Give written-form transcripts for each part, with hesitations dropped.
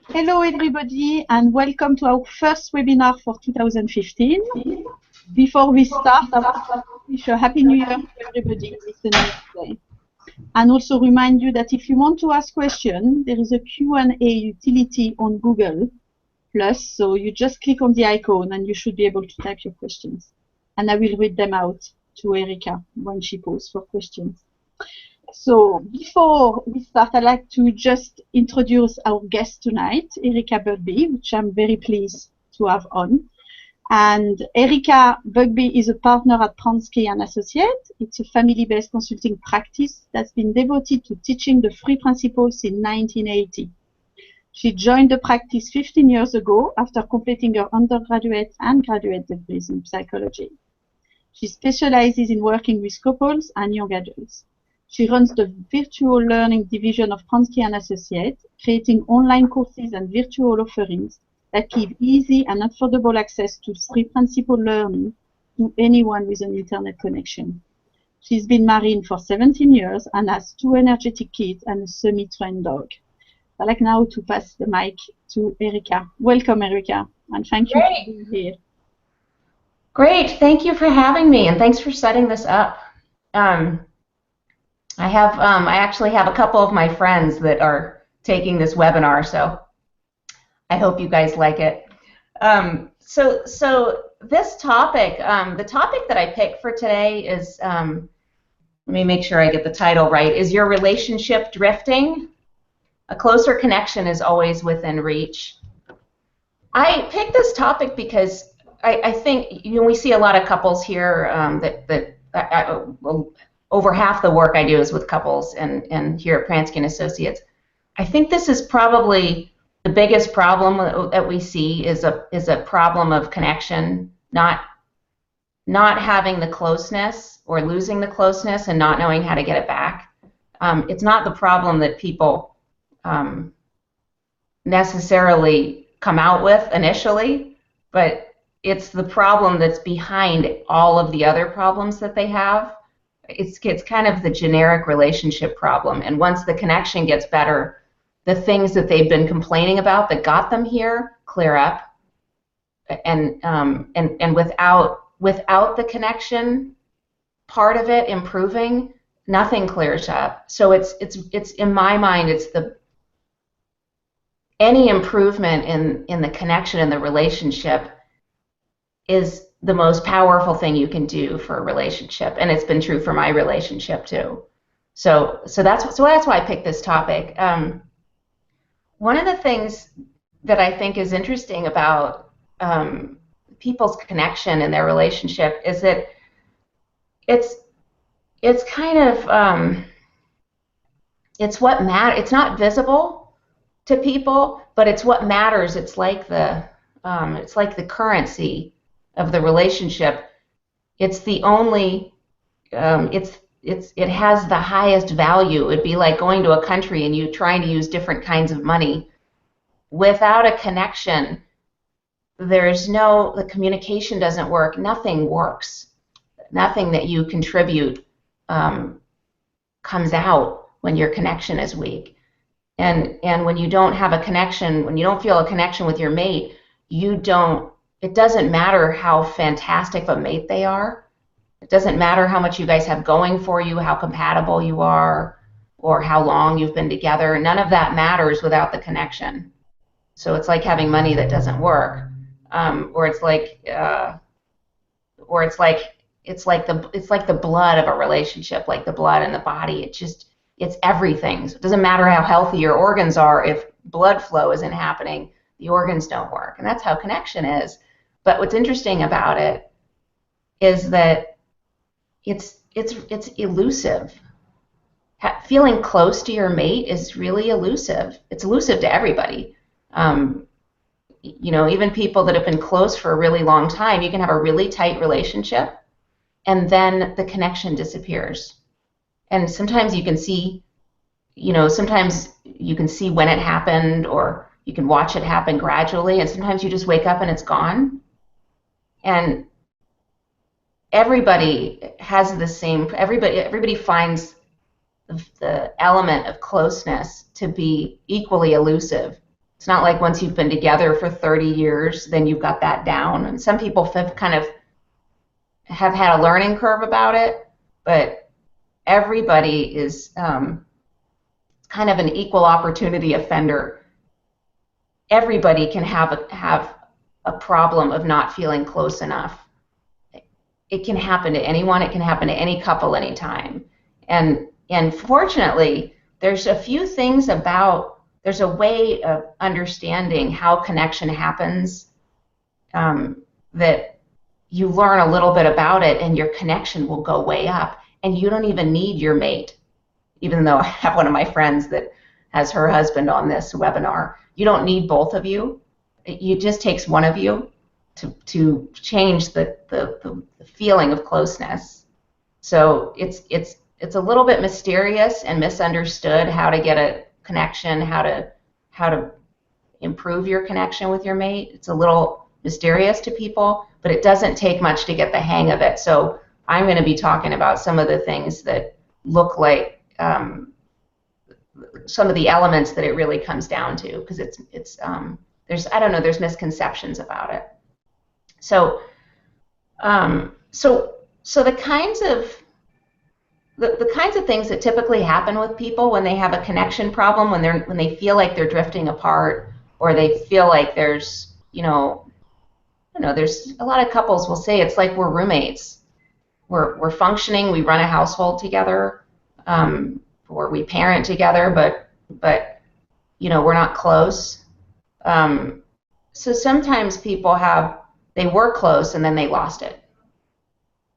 Hello, everybody, and welcome to our first webinar for 2015. Before we start, I want to wish a Happy New Year to everybody listening today. And also remind you that if you want to ask questions, there is a Q&A utility on Google Plus, so you just click on the icon and you should be able to type your questions. And I will read them out to Erika when she posts for questions. So before we start, I'd like to just introduce our guest tonight, Erika Bugbee, which I'm very pleased to have on. And Erika Bugbee is a partner at Pransky & Associates. It's a family-based consulting practice that's been devoted to teaching the three principles in 1980. She joined the practice 15 years ago after completing her undergraduate and graduate degrees in psychology. She specializes in working with couples and young adults. She runs the virtual learning division of Pransky & Associates, creating online courses and virtual offerings that give easy and affordable access to three principle learning to anyone with an internet connection. She's been married for 17 years and has 2 energetic kids and a semi-trained dog. I'd like now to pass the mic to Erika. Welcome, Erika, and thank you for being here. Great, thank you for having me, and thanks for setting this up. I actually have a couple of my friends that are taking this webinar, so I hope you guys like it. So this topic, the topic that I picked for today is, let me make sure I get the title right, is your relationship drifting? A closer connection is always within reach. I picked this topic because I think we see a lot of couples here over half the work I do is with couples and here at Pransky & Associates. I think this is probably the biggest problem that we see is a problem of connection, not having the closeness or losing the closeness and not knowing how to get it back. It's not the problem that people necessarily come out with initially, but it's the problem that's behind all of the other problems that they have. It's kind of the generic relationship problem, and once the connection gets better, the things that they've been complaining about that got them here clear up, and without the connection part of it improving, nothing clears up. So it's in my mind, it's any improvement in the connection in the relationship is the most powerful thing you can do for a relationship, and it's been true for my relationship too. So that's why I picked this topic. One of the things that I think is interesting about people's connection in their relationship is that it's kind of it's what matters. It's not visible to people, but it's what matters. It's like the currency of the relationship. It's the only it has the highest value. It'd be like going to a country and you trying to use different kinds of money. Without a connection, the communication doesn't work. Nothing works. Nothing that you contribute comes out when your connection is weak. And when you don't have a connection, when you don't feel a connection with your mate, it doesn't matter how fantastic of a mate they are. It doesn't matter how much you guys have going for you, how compatible you are, or how long you've been together. None of that matters without the connection. So it's like having money that doesn't work, or it's like the blood of a relationship, like the blood in the body. It's everything. So it doesn't matter how healthy your organs are. If blood flow isn't happening, the organs don't work, and that's how connection is. But what's interesting about it is that it's elusive. Feeling close to your mate is really elusive. It's elusive to everybody. Even people that have been close for a really long time, you can have a really tight relationship, and then the connection disappears. And sometimes you can see, sometimes you can see when it happened, or you can watch it happen gradually, and sometimes you just wake up and it's gone. And everybody has the same, everybody finds the element of closeness to be equally elusive. It's not like once you've been together for 30 years, then you've got that down. And some people have kind of have had a learning curve about it, but everybody is kind of an equal opportunity offender. Everybody can have a problem of not feeling close enough. It can happen to anyone. It can happen to any couple anytime. And fortunately, there's a few things about, there's a way of understanding how connection happens that you learn a little bit about it and your connection will go way up. And you don't even need your mate. Even though I have one of my friends that has her husband on this webinar, you don't need both of you. It just takes one of you to change the feeling of closeness. So it's a little bit mysterious and misunderstood how to get a connection, how to improve your connection with your mate. It's a little mysterious to people, but it doesn't take much to get the hang of it. So I'm going to be talking about some of the things that look like some of the elements that it really comes down to, because there's misconceptions about it. So the kinds of things that typically happen with people when they have a connection problem, when they feel like they're drifting apart, or they feel like there's there's a lot of couples will say it's like we're roommates. We're functioning, we run a household together, or we parent together, but we're not close. So sometimes people they were close and then they lost it.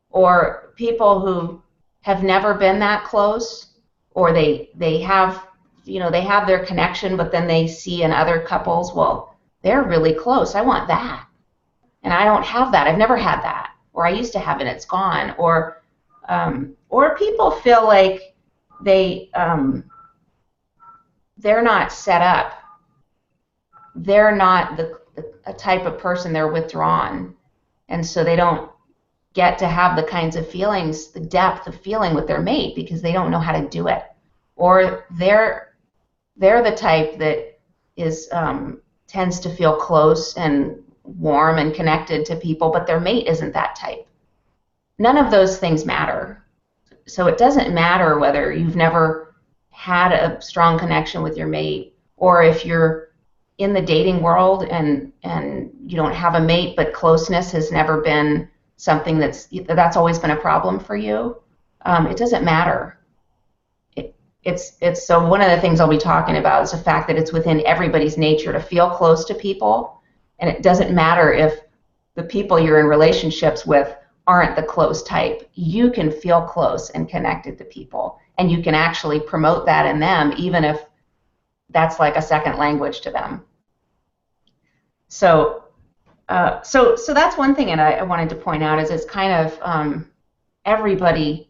Or people who have never been that close, or they have their connection, but then they see in other couples, well, they're really close. I want that. And I don't have that. I've never had that. Or I used to have it, it's gone. Or people feel like they're not set up. They're not a type of person, they're withdrawn. And so they don't get to have the kinds of feelings, the depth of feeling with their mate, because they don't know how to do it. Or they're the type that tends to feel close and warm and connected to people, but their mate isn't that type. None of those things matter. So it doesn't matter whether you've never had a strong connection with your mate, or if you're in the dating world and you don't have a mate, but closeness has never been something that's always been a problem for you. It doesn't matter. It's so one of the things I'll be talking about is the fact that it's within everybody's nature to feel close to people, and it doesn't matter if the people you're in relationships with aren't the close type. You can feel close and connected to people, and you can actually promote that in them, even if that's like a second language to them. So that's one thing, and I wanted to point out is it's kind of everybody.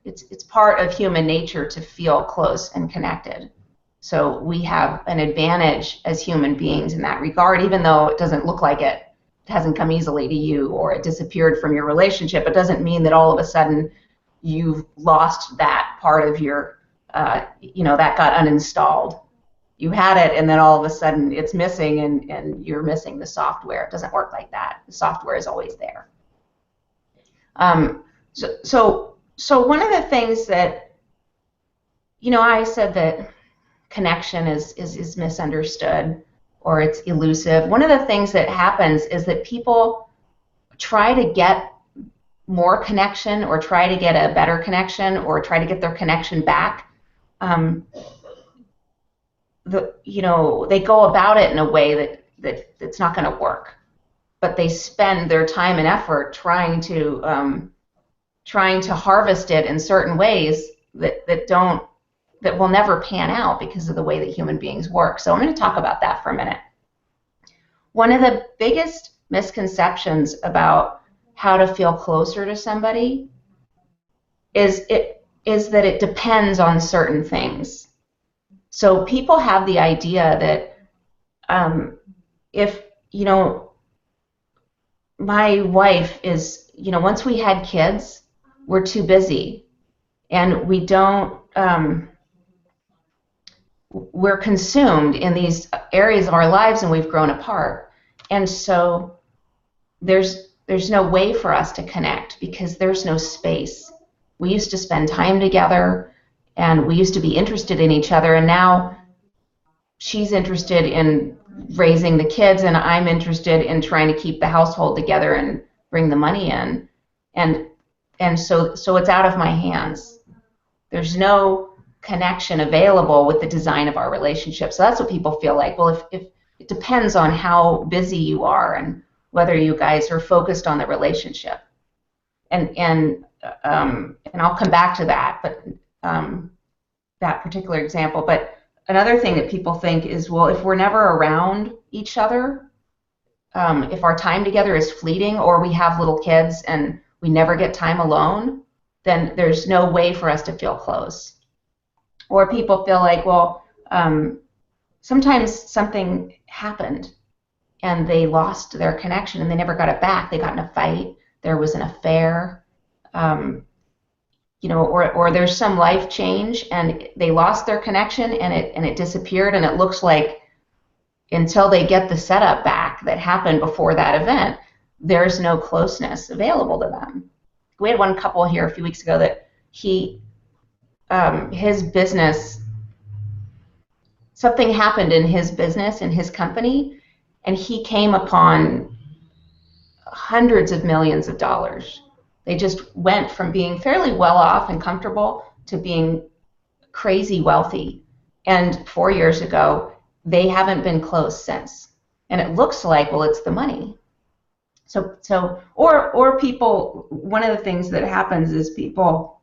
It's part of human nature to feel close and connected. So we have an advantage as human beings in that regard, even though it doesn't look like it. It hasn't come easily to you, or it disappeared from your relationship. It doesn't mean that all of a sudden you've lost that part of your, that got uninstalled. You had it, and then all of a sudden it's missing, and you're missing the software. It doesn't work like that. The software is always there. So one of the things that, I said that connection is misunderstood, or it's elusive. One of the things that happens is that people try to get more connection, or try to get a better connection, or try to get their connection back. They go about it in a way that it's not going to work, but they spend their time and effort trying to harvest it in certain ways that will never pan out because of the way that human beings work. So I'm going to talk about that for a minute. One of the biggest misconceptions about how to feel closer to somebody is that it depends on certain things. So people have the idea that if my wife is, once we had kids, we're too busy. And we don't, we're consumed in these areas of our lives, and we've grown apart. And so there's no way for us to connect because there's no space. We used to spend time together, and we used to be interested in each other, and now she's interested in raising the kids, and I'm interested in trying to keep the household together and bring the money in. And so it's out of my hands. There's no connection available with the design of our relationship. So that's what people feel like. Well, if it depends on how busy you are and whether you guys are focused on the relationship. And I'll come back to that, but that particular example. But another thing that people think is, well, if we're never around each other, if our time together is fleeting, or we have little kids and we never get time alone, then there's no way for us to feel close. Or people feel like, well, sometimes something happened and they lost their connection and they never got it back. They got in a fight, there was an affair, or there's some life change and they lost their connection and it disappeared, and it looks like until they get the setup back that happened before that event, there's no closeness available to them. We had one couple here a few weeks ago that his business, something happened in his business, in his company, and he came upon hundreds of millions of dollars. They just went from being fairly well off and comfortable to being crazy wealthy. And 4 years ago, they haven't been close since. And it looks like, well, it's the money. Or people, one of the things that happens is people,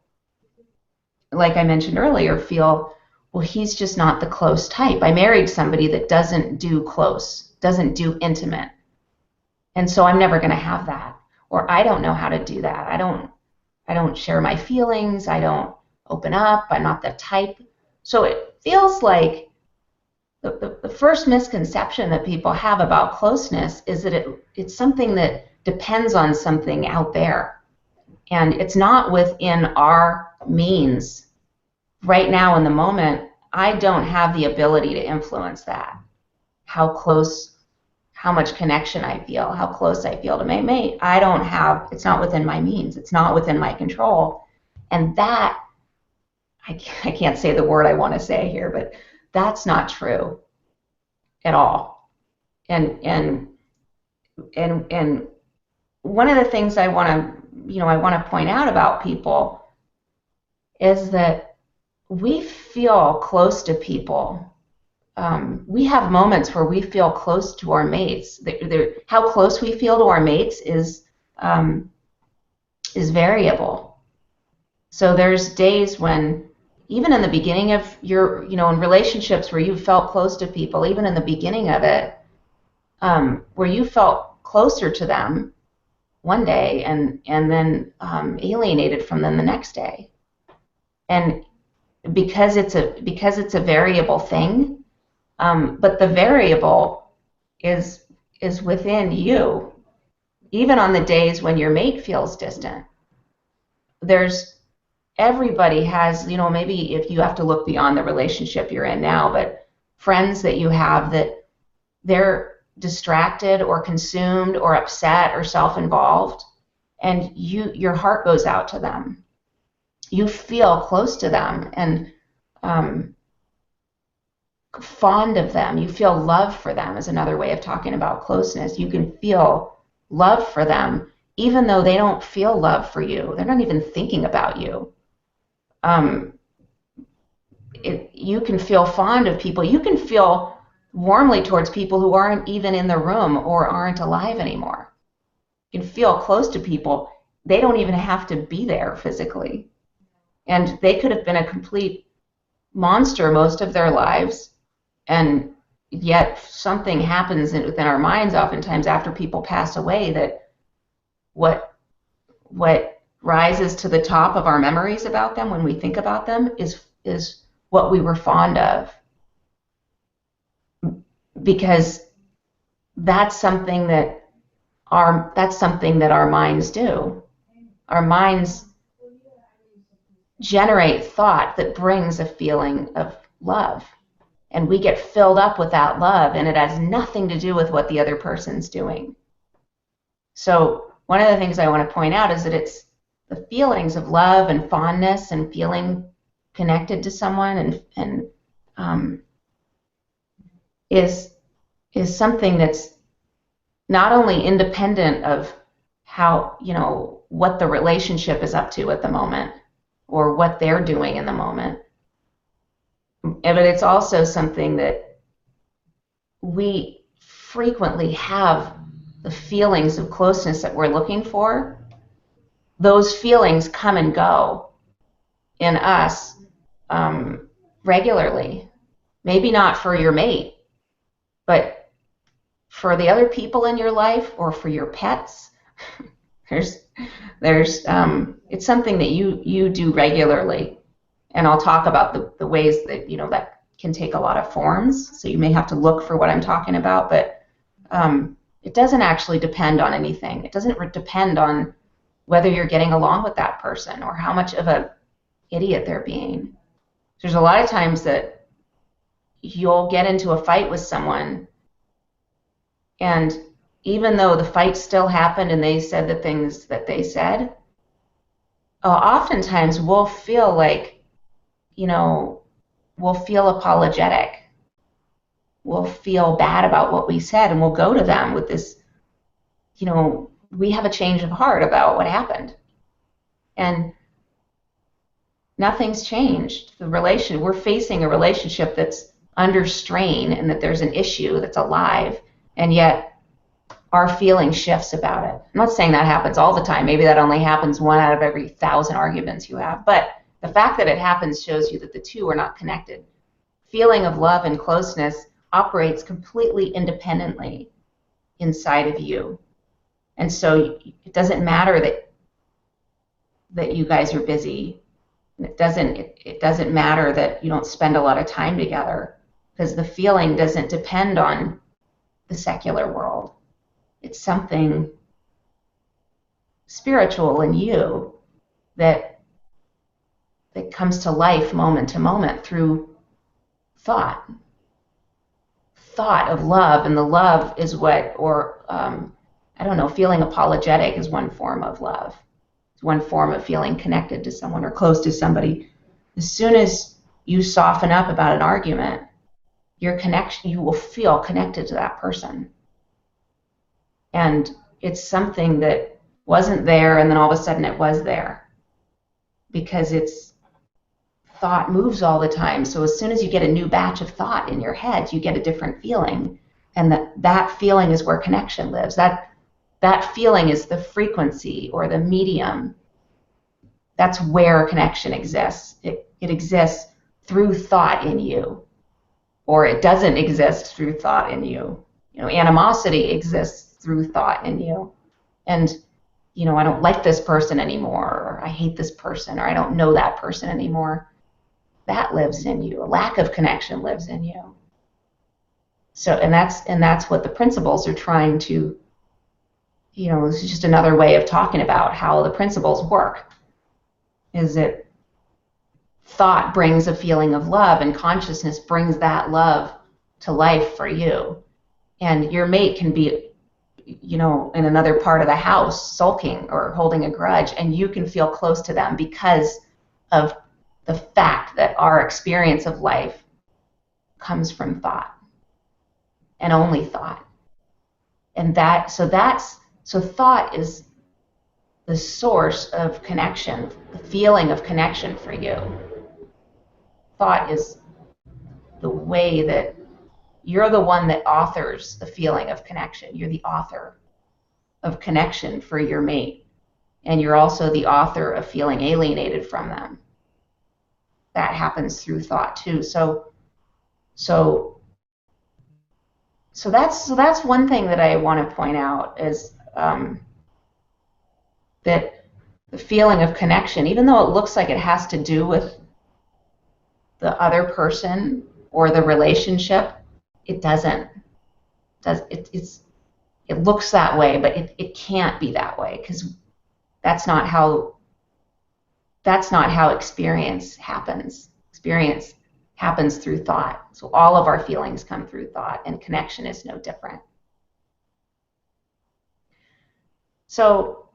like I mentioned earlier, feel, well, he's just not the close type. I married somebody that doesn't do close, doesn't do intimate. And so I'm never going to have that. Or I don't know how to do that. I don't share my feelings. I don't open up. I'm not the type. So it feels like the first misconception that people have about closeness is that it's something that depends on something out there. And it's not within our means. Right now in the moment, I don't have the ability to influence that. How close, how much connection I feel, how close I feel to my mate. It's not within my means. It's not within my control. And that, I can't say the word I want to say here, but that's not true at all. And one of the things I want to point out about people is that we feel close to people. We have moments where we feel close to our mates. How close we feel to our mates is variable. So there's days when, even in the beginning of your, in relationships where you felt close to people, even in the beginning of it, where you felt closer to them one day and then alienated from them the next day. And because it's a variable thing, but the variable is within you. Even on the days when your mate feels distant, everybody has, maybe if you have to look beyond the relationship you're in now, but friends that you have that they're distracted or consumed or upset or self-involved, and your heart goes out to them. You feel close to them and fond of them. You feel love for them is another way of talking about closeness. You can feel love for them even though they don't feel love for you. They're not even thinking about you. You can feel fond of people. You can feel warmly towards people who aren't even in the room or aren't alive anymore. You can feel close to people. They don't even have to be there physically. And they could have been a complete monster most of their lives, and yet something happens within our minds oftentimes after people pass away that what rises to the top of our memories about them when we think about them is what we were fond of, because that's something that our minds do. Our minds generate thought that brings a feeling of love. And we get filled up with that love, and it has nothing to do with what the other person's doing. So one of the things I want to point out is that it's the feelings of love and fondness and feeling connected to someone and is something that's not only independent of how, what the relationship is up to at the moment or what they're doing in the moment, but it's also something that we frequently have the feelings of closeness that we're looking for. Those feelings come and go in us regularly. Maybe not for your mate, but for the other people in your life or for your pets. There's it's something that you do regularly, and I'll talk about the ways that that can take a lot of forms. So you may have to look for what I'm talking about, but it doesn't actually depend on anything. It doesn't depend on whether you're getting along with that person or how much of a idiot they're being. There's a lot of times that you'll get into a fight with someone, and even though the fight still happened and they said the things that they said, oftentimes we'll feel like, we'll feel apologetic. We'll feel bad about what we said, and we'll go to them with this, we have a change of heart about what happened. And nothing's changed. We're facing a relationship that's under strain and that there's an issue that's alive, and yet our feeling shifts about it. I'm not saying that happens all the time. Maybe that only happens 1 out of every 1,000 arguments you have. But the fact that it happens shows you that the two are not connected. Feeling of love and closeness operates completely independently inside of you. And so it doesn't matter that you guys are busy. It doesn't matter that you don't spend a lot of time together, because the feeling doesn't depend on the secular world. It's something spiritual in you that comes to life moment to moment through thought of love. And the love is feeling apologetic is one form of love. It's one form of feeling connected to someone or close to somebody. As soon as you soften up about an argument, you will feel connected to that person. And it's something that wasn't there, and then all of a sudden it was there, because thought moves all the time. So as soon as you get a new batch of thought in your head, you get a different feeling, and that feeling is where connection lives. That feeling is the frequency or the medium. That's where connection exists. It exists through thought in you, or it doesn't exist through thought in you. Animosity exists through thought in you. And, I don't like this person anymore, or I hate this person, or I don't know that person anymore. That lives in you. A lack of connection lives in you. So, and that's what the principles are trying to, this is just another way of talking about how the principles work, is that thought brings a feeling of love, and consciousness brings that love to life for you. And your mate can be, in another part of the house sulking or holding a grudge, and you can feel close to them because of the fact that our experience of life comes from thought, and only thought. And so thought is the source of connection, the feeling of connection for you. Thought is the way that you're the one that authors the feeling of connection. You're the author of connection for your mate. And you're also the author of feeling alienated from them. That happens through thought too. So that's one thing that I want to point out, is that the feeling of connection, even though it looks like it has to do with the other person or the relationship, it doesn't. It looks that way, but it can't be that way, because that's not how that's not how experience happens. Experience happens through thought. So all of our feelings come through thought, and connection is no different. So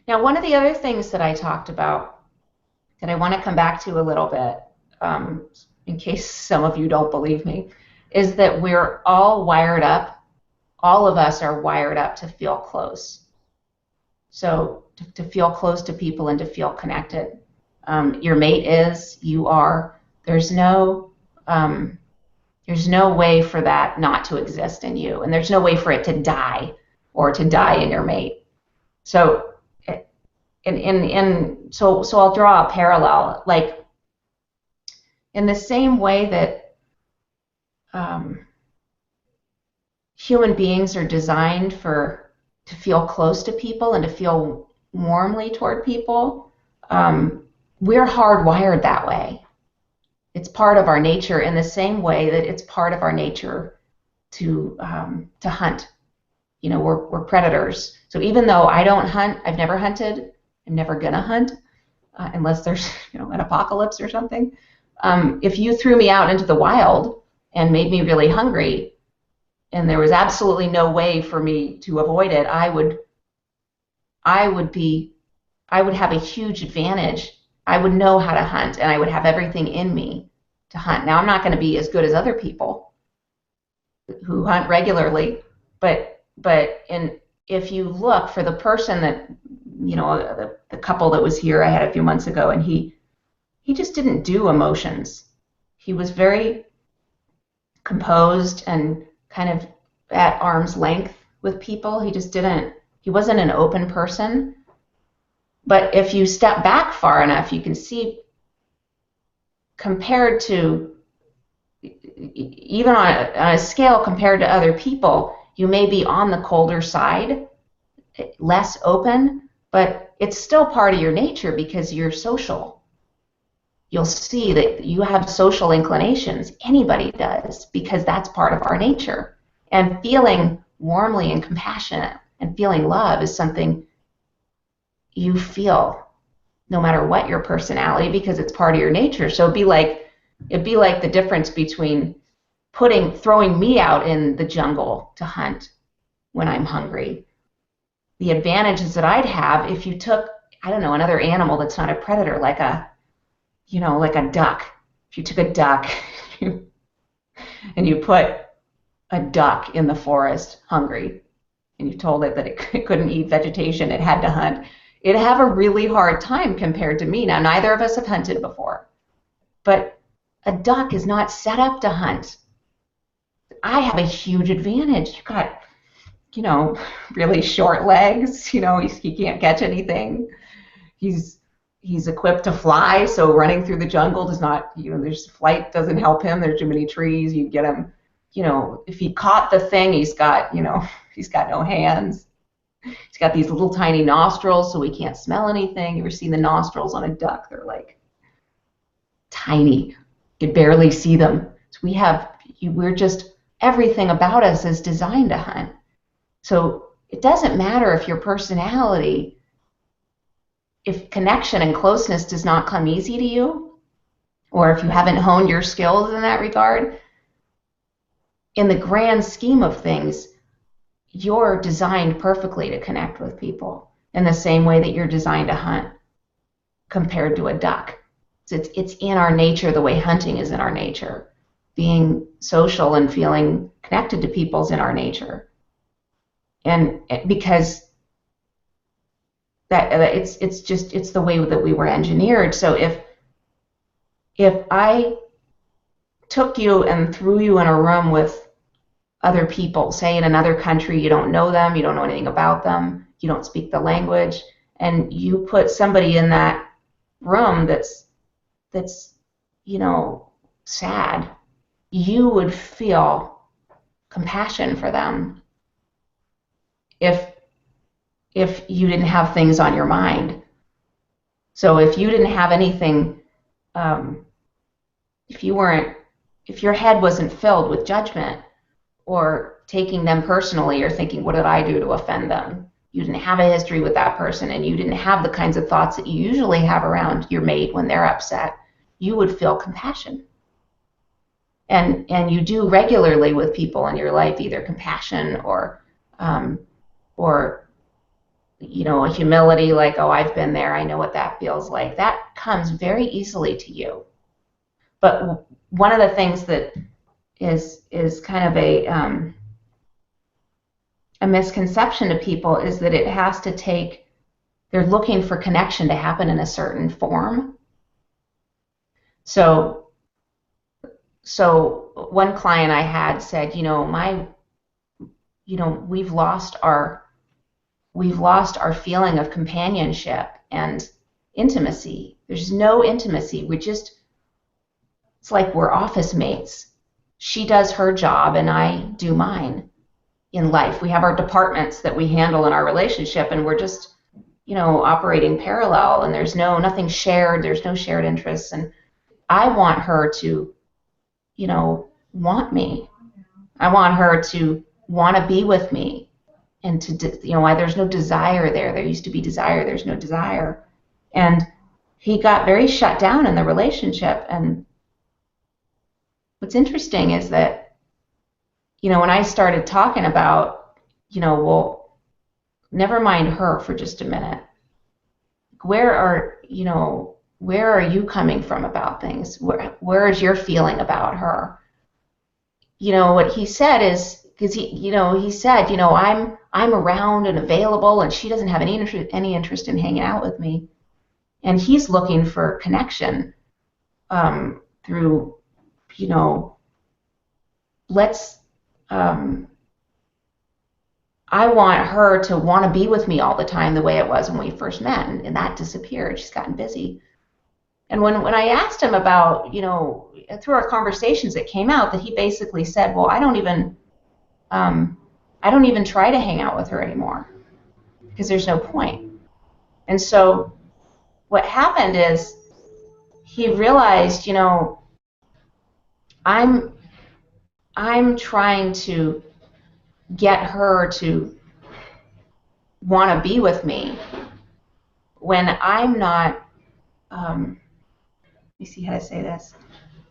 now one of the other things that I talked about that I want to come back to a little bit, in case some of you don't believe me, is that we're all wired up. All of us are wired up to feel close. So to feel close to people and to feel connected. Your mate is, you are. There's no way for that not to exist in you, and there's no way for it to die or to die in your mate. So, so I'll draw a parallel, like in the same way that human beings are designed to feel close to people and to feel warmly toward people. We're hardwired that way. It's part of our nature in the same way that it's part of our nature to hunt. You know, we're predators. So even though I don't hunt, I've never hunted, I'm never gonna hunt unless there's an apocalypse or something. If you threw me out into the wild and made me really hungry, and there was absolutely no way for me to avoid it, I would have a huge advantage. I would know how to hunt, and I would have everything in me to hunt. Now, I'm not going to be as good as other people who hunt regularly, but if you look for the person that, the couple that was here I had a few months ago, and he just didn't do emotions. He was very composed and kind of at arm's length with people. He wasn't an open person. But if you step back far enough, you can see, compared to, even on a scale compared to other people, you may be on the colder side, less open, but it's still part of your nature because you're social. You'll see that you have social inclinations. Anybody does, because that's part of our nature. And feeling warmly and compassionate and feeling love is something you feel no matter what your personality, because it's part of your nature. So it'd be like the difference between throwing me out in the jungle to hunt when I'm hungry. The advantages that I'd have if you took, I don't know, another animal that's not a predator, like a duck. If you took a duck and you put a duck in the forest hungry, and you told it that it couldn't eat vegetation, it had to hunt, it'd have a really hard time compared to me. Now, neither of us have hunted before, but a duck is not set up to hunt. I have a huge advantage. You've got, really short legs. He can't catch anything. He's equipped to fly, so running through the jungle does not, flight doesn't help him. There's too many trees. You get him, if he caught the thing, he's got no hands. He's got these little tiny nostrils, so he can't smell anything. You ever seen the nostrils on a duck? They're like tiny. You can barely see them. So everything about us is designed to hunt. So it doesn't matter if your personality, if connection and closeness does not come easy to you, or if you haven't honed your skills in that regard, in the grand scheme of things, you're designed perfectly to connect with people in the same way that you're designed to hunt compared to a duck. It's in our nature the way hunting is in our nature. Being social and feeling connected to people is in our nature. And because it's the way that we were engineered. So if I took you and threw you in a room with other people, say in another country, you don't know them, you don't know anything about them, you don't speak the language, and you put somebody in that room that's sad, you would feel compassion for them if you didn't have things on your mind. So if you didn't have anything, if your head wasn't filled with judgment or taking them personally or thinking, what did I do to offend them? you didn't have a history with that person, and you didn't have the kinds of thoughts that you usually have around your mate when they're upset, you would feel compassion. And you do regularly with people in your life, either compassion or a humility, like, oh, I've been there, I know what that feels like. That comes very easily to you. But one of the things that is kind of a misconception to people is that it has to take, they're looking for connection to happen in a certain form. So one client I had said, we've lost our feeling of companionship and intimacy. There's no intimacy. It's like we're office mates. She does her job and I do mine in life. We have our departments that we handle in our relationship, and we're just, operating parallel, and there's nothing shared. There's no shared interests. And I want her to, want me. I want her to want to be with me, and why there's no desire there. There used to be desire. There's no desire. And he got very shut down in the relationship. And what's interesting is that, when I started talking about, well, never mind her for just a minute. Where are you coming from about things? Where is your feeling about her? What he said is, because he said, I'm around and available, and she doesn't have any interest in hanging out with me, and he's looking for connection through, I want her to want to be with me all the time the way it was when we first met, and that disappeared. She's gotten busy. And when I asked him about, through our conversations, it came out that he basically said, well, I don't even try to hang out with her anymore because there's no point. And so what happened is he realized, I'm trying to get her to want to be with me when I'm not, let me see how to say this,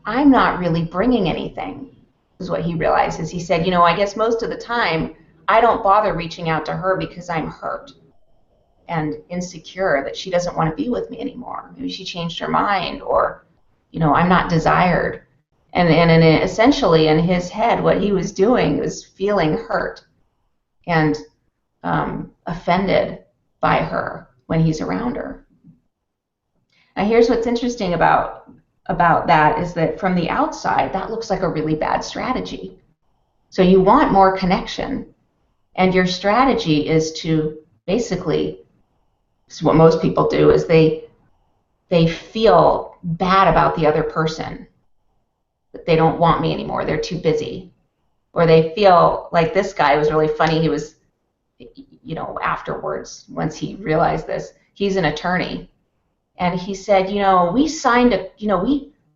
I'm not really bringing anything, is what he realizes. He said, I guess most of the time I don't bother reaching out to her because I'm hurt and insecure that she doesn't want to be with me anymore. Maybe she changed her mind, or, I'm not desired. And essentially in his head, what he was doing was feeling hurt and offended by her when he's around her. Now here's what's interesting about that is that from the outside, that looks like a really bad strategy. So you want more connection, and your strategy is to basically, this is what most people do, is they feel bad about the other person, that they don't want me anymore, they're too busy. Or they feel like this guy was really funny. He was, afterwards, once he realized this, he's an attorney. And he said, we signed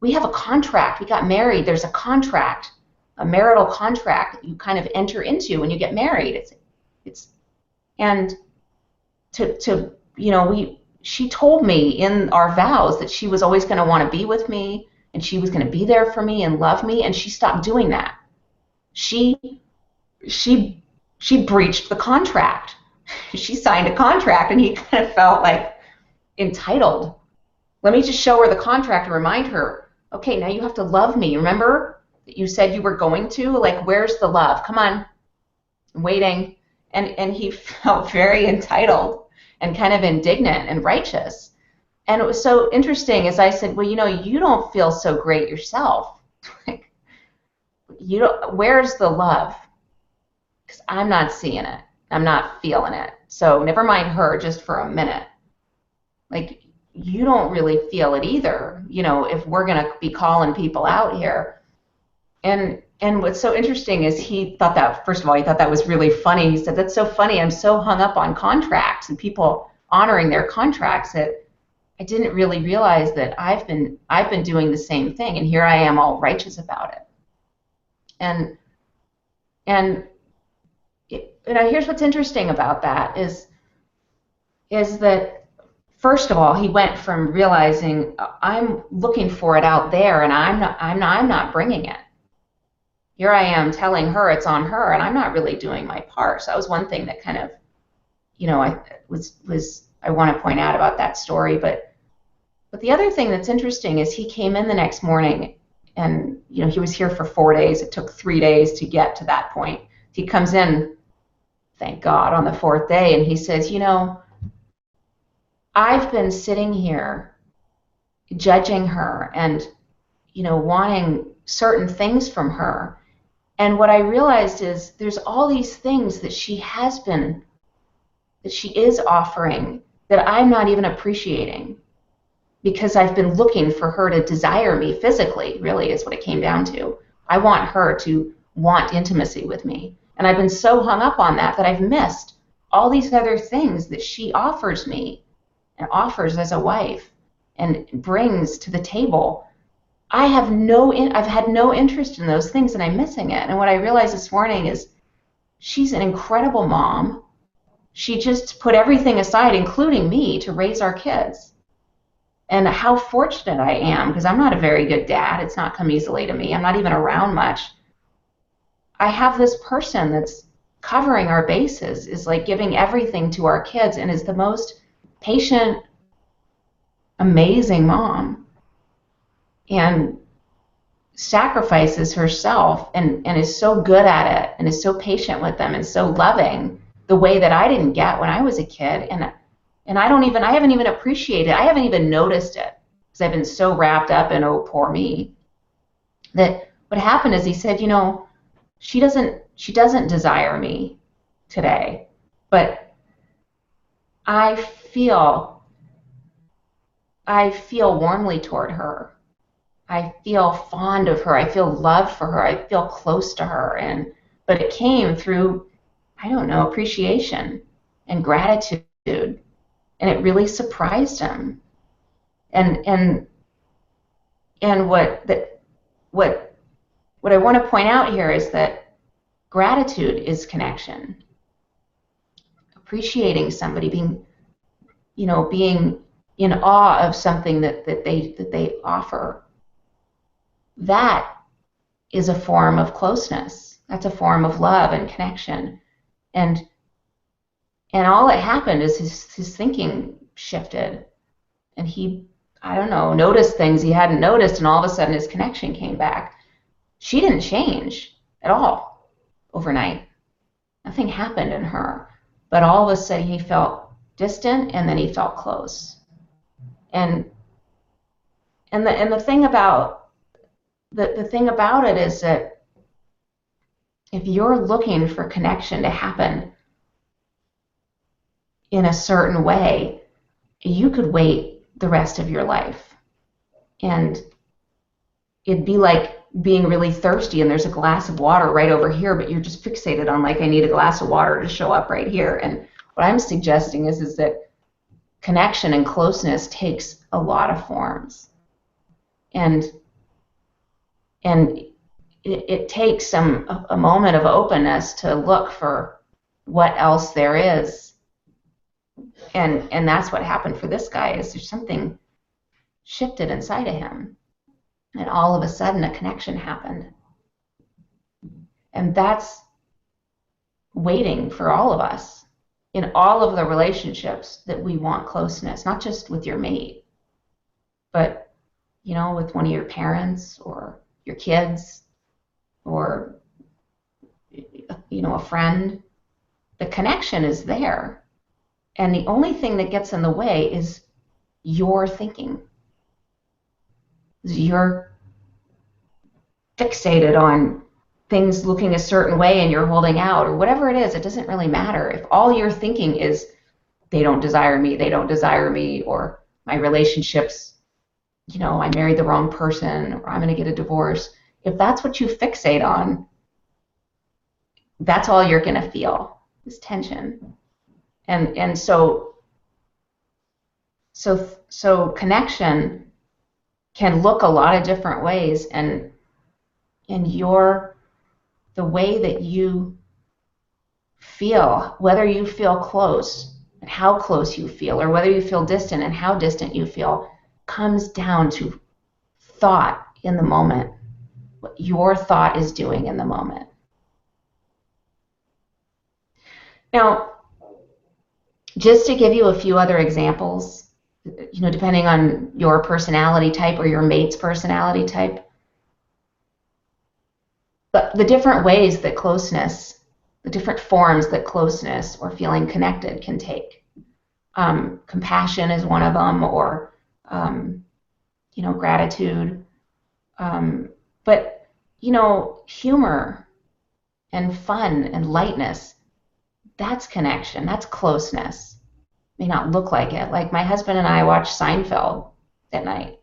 we have a contract. We got married. There's a contract, a marital contract that you kind of enter into when you get married. She told me in our vows that she was always going to want to be with me, and she was going to be there for me and love me, and she stopped doing that. She breached the contract. She signed a contract, and he kind of felt like entitled. Let me just show her the contract and remind her, okay, now you have to love me. Remember that you said you were going to? Like, where's the love? Come on. I'm waiting. And he felt very entitled and kind of indignant and righteous. And it was so interesting as I said, well, you don't feel so great yourself. Like, where's the love? Because I'm not seeing it. I'm not feeling it. So never mind her just for a minute. Like, you don't really feel it either, if we're going to be calling people out here. And what's so interesting is he thought that, first of all, he thought that was really funny. He said, that's so funny. I'm so hung up on contracts and people honoring their contracts that I didn't really realize that I've been doing the same thing, and here I am all righteous about it. And here's what's interesting about that is is that, first of all, he went from realizing I'm looking for it out there, and I'm not bringing it. Here I am telling her it's on her, and I'm not really doing my part. So that was one thing that kind of, I want to point out about that story. But the other thing that's interesting is he came in the next morning, and he was here for 4 days. It took 3 days to get to that point. He comes in, thank God, on the 4th day, and he says, I've been sitting here judging her and wanting certain things from her. And what I realized is there's all these things that she is offering that I'm not even appreciating, because I've been looking for her to desire me physically, really is what it came down to. I want her to want intimacy with me. And I've been so hung up on that I've missed all these other things that she offers me and offers as a wife and brings to the table. I've had no interest in those things, and I'm missing it. And what I realized this morning is she's an incredible mom. She just put everything aside, including me, to raise our kids. And how fortunate I am, because I'm not a very good dad. It's not come easily to me. I'm not even around much. I have this person that's covering our bases, is like giving everything to our kids, and is the most patient, amazing mom. And sacrifices herself and is so good at it and is so patient with them and so loving, the way that I didn't get when I was a kid. And I haven't even appreciated, I haven't even noticed it, because I've been so wrapped up in, oh, poor me, that what happened is he said, she doesn't desire me today, but I feel warmly toward her. I feel fond of her. I feel love for her. I feel close to her. But it came through, I don't know, appreciation and gratitude. And it really surprised him. And what I want to point out here is that gratitude is connection. Appreciating somebody, being in awe of something that they offer. That is a form of closeness. That's a form of love and connection. And all that happened is his thinking shifted. And he, I don't know, noticed things he hadn't noticed, and all of a sudden his connection came back. She didn't change at all overnight. Nothing happened in her. But all of a sudden he felt distant, and then he felt close. And the thing about the thing about it is that if you're looking for connection to happen in a certain way, you could wait the rest of your life. And it'd be like being really thirsty and there's a glass of water right over here, but you're just fixated on, like, I need a glass of water to show up right here. And what I'm suggesting is that connection and closeness takes a lot of forms. And it takes a moment of openness to look for what else there is. And that's what happened for this guy, is there's something shifted inside of him. And all of a sudden a connection happened. And that's waiting for all of us in all of the relationships that we want closeness, not just with your mate, but with one of your parents or your kids or a friend. The connection is there. And the only thing that gets in the way is your thinking. You're fixated on things looking a certain way and you're holding out, or whatever it is. It doesn't really matter. If all you're thinking is, they don't desire me, or my relationships, I married the wrong person, or I'm going to get a divorce. If that's what you fixate on, that's all you're going to feel, is tension. And so connection can look a lot of different ways, and the way that you feel, whether you feel close and how close you feel, or whether you feel distant and how distant you feel, comes down to thought in the moment, what your thought is doing in the moment. Now, just to give you a few other examples, depending on your personality type or your mate's personality type, but the different ways that closeness, the different forms that closeness or feeling connected can take. Compassion is one of them, or gratitude. But humor and fun and lightness, that's connection, that's closeness. May not look like it. Like my husband and I watch Seinfeld at night,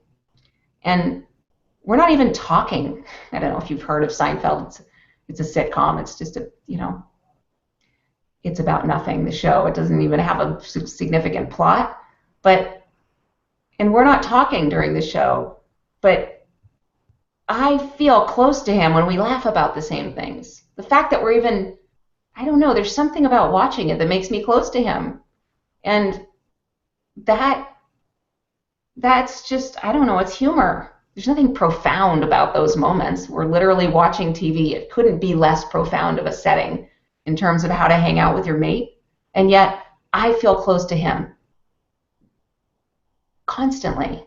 and we're not even talking. I don't know if you've heard of Seinfeld. It's a sitcom. It's just it's about nothing, the show. It doesn't even have a significant plot. And we're not talking during the show, but I feel close to him when we laugh about the same things. The fact that we're even, I don't know, there's something about watching it that makes me close to him. And that's just, I don't know, it's humor. There's nothing profound about those moments. We're literally watching TV. It couldn't be less profound of a setting in terms of how to hang out with your mate. And yet I feel close to him constantly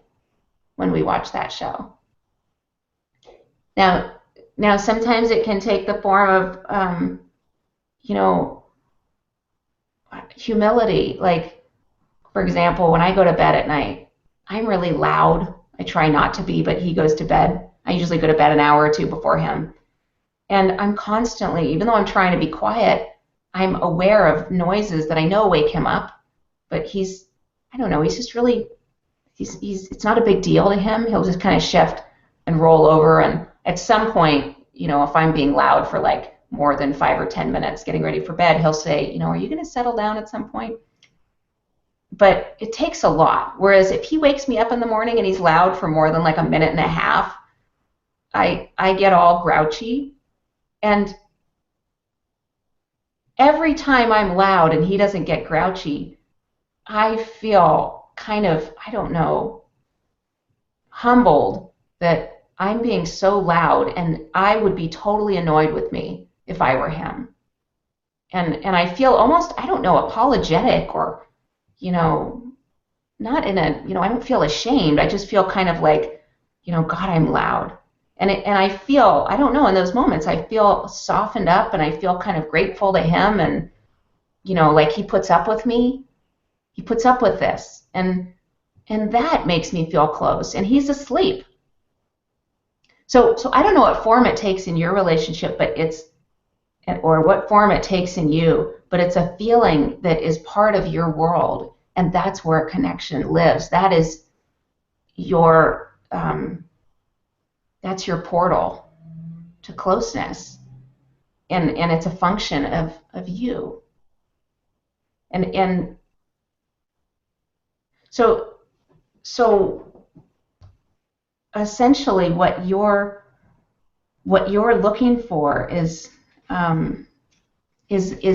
when we watch that show. Now sometimes it can take the form of, humility. Like, for example, when I go to bed at night, I'm really loud. I try not to be, but he goes to bed. I usually go to bed an hour or two before him. And I'm constantly, even though I'm trying to be quiet, I'm aware of noises that I know wake him up. But he's just really, it's not a big deal to him. He'll just kind of shift and roll over. And at some point, if I'm being loud for like more than 5 or 10 minutes getting ready for bed, he'll say, are you going to settle down at some point? But it takes a lot. Whereas if he wakes me up in the morning and he's loud for more than like a minute and a half, I get all grouchy. And every time I'm loud and he doesn't get grouchy, I feel kind of, I don't know, humbled that I'm being so loud, and I would be totally annoyed with me if I were him. And I feel almost, I don't know, apologetic, or not in a, I don't feel ashamed. I just feel kind of like, God, I'm loud. And I feel, I don't know, in those moments, I feel softened up, and I feel kind of grateful to him, and, like he puts up with me. He puts up with this. And that makes me feel close. And he's asleep. So I don't know what form it takes in your relationship, or what form it takes in you, but it's a feeling that is part of your world, and that's where connection lives. That is your that's your portal to closeness, and it's a function of you. And so essentially what you're looking for is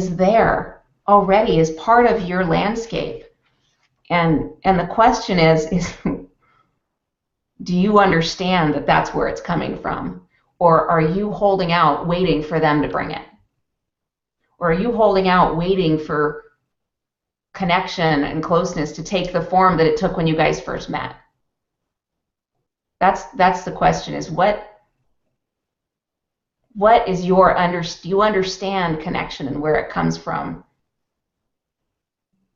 there already, as part of your landscape. And the question is do you understand that that's where it's coming from? Or are you holding out waiting for them to bring it? Or are you holding out waiting for connection and closeness to take the form that it took when you guys first met? That's the question, is what is do you understand connection and where it comes from?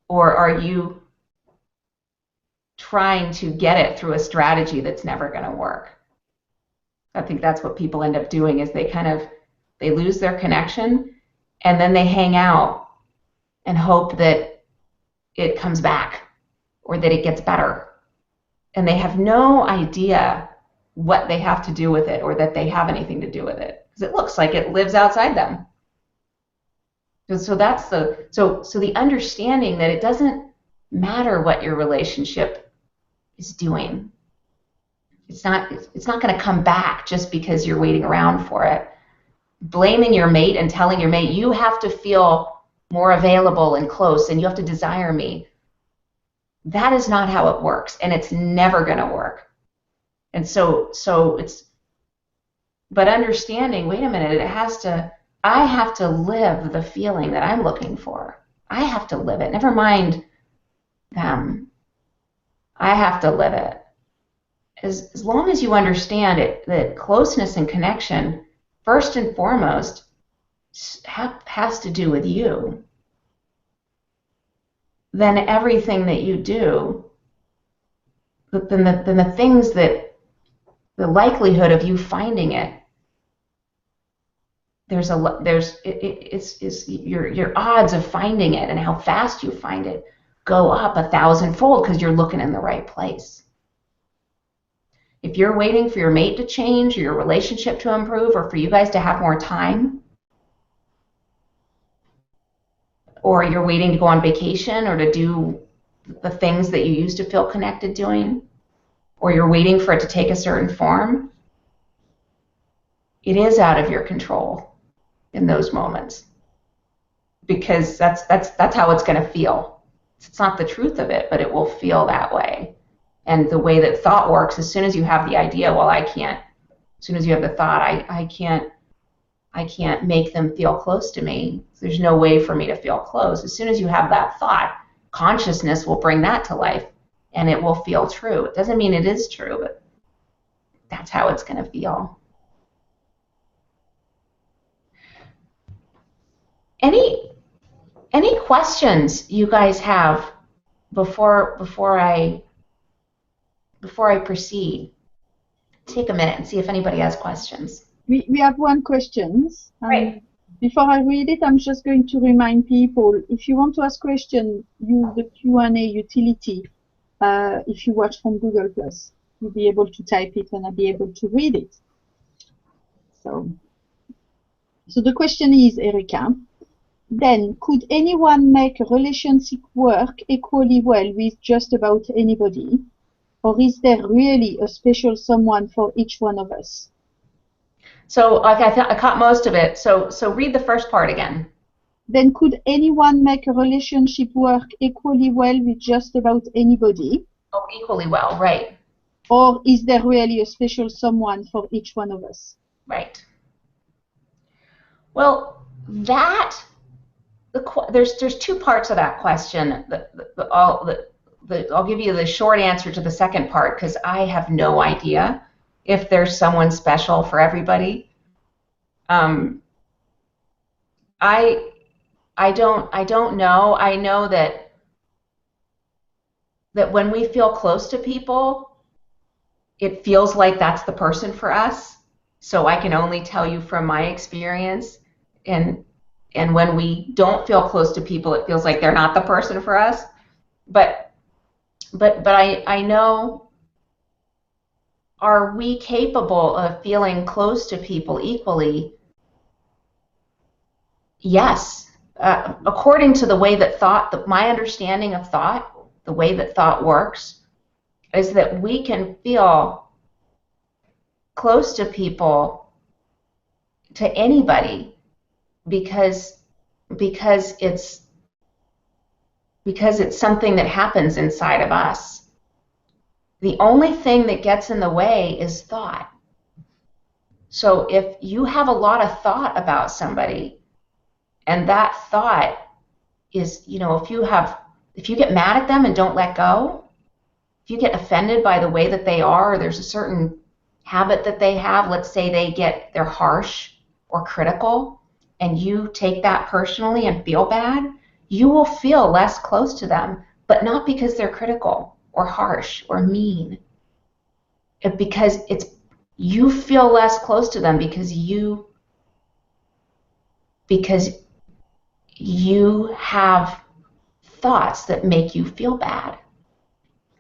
Or are you trying to get it through a strategy that's never going to work? I think that's what people end up doing, is they lose their connection, and then they hang out and hope that it comes back or that it gets better. And they have no idea what they have to do with it, or that they have anything to do with it, because it looks like it lives outside them. So that's the understanding that it doesn't matter what your relationship is doing. It's not going to come back just because you're waiting around for it. Blaming your mate and telling your mate you have to feel more available and close, and you have to desire me. That is not how it works, and it's never going to work. And so it's, but understanding, wait a minute, I have to live the feeling that I'm looking for. I have to live it. Never mind them. I have to live it. As long as you understand it, that closeness and connection, first and foremost, has to do with you, then everything that you do, then the things that, the likelihood of you finding it, your odds of finding it and how fast you find it go up 1,000-fold because you're looking in the right place. If you're waiting for your mate to change or your relationship to improve or for you guys to have more time, or you're waiting to go on vacation or to do the things that you used to feel connected doing, or you're waiting for it to take a certain form, it is out of your control in those moments, because that's how it's going to feel. It's not the truth of it, but it will feel that way. And the way that thought works, as soon as you have the idea, well, I can't, as soon as you have the thought, I can't make them feel close to me. There's no way for me to feel close. As soon as you have that thought, consciousness will bring that to life, and it will feel true. It doesn't mean it is true, but that's how it's going to feel. Any questions you guys have before I proceed? Take a minute and see if anybody has questions. We have one question. Right. Before I read it, I'm just going to remind people, if you want to ask questions, use the Q&A utility. If you watch from Google+, you'll be able to type it and I'll be able to read it. So the question is, Erika, then could anyone make a relationship work equally well with just about anybody? Or is there really a special someone for each one of us? So I caught most of it. So read the first part again. Then could anyone make a relationship work equally well with just about anybody? Oh, equally well, right. Or is there really a special someone for each one of us? Right. Well, there's two parts of that question. I'll give you the short answer to the second part, because I have no idea if there's someone special for everybody. I don't know. I know that when we feel close to people, it feels like that's the person for us. So I can only tell you from my experience, and when we don't feel close to people, it feels like they're not the person for us. But I know, are we capable of feeling close to people equally? Yes. According to the way that my understanding of thought, the way that thought works, is that we can feel close to people, to anybody, because it's something that happens inside of us. The only thing that gets in the way is thought. So if you have a lot of thought about somebody, and that thought is, if you get mad at them and don't let go, if you get offended by the way that they are, or there's a certain habit that they have, let's say they're harsh or critical, and you take that personally and feel bad, you will feel less close to them, but not because they're critical or harsh or mean. Because you feel less close to them because you have thoughts that make you feel bad.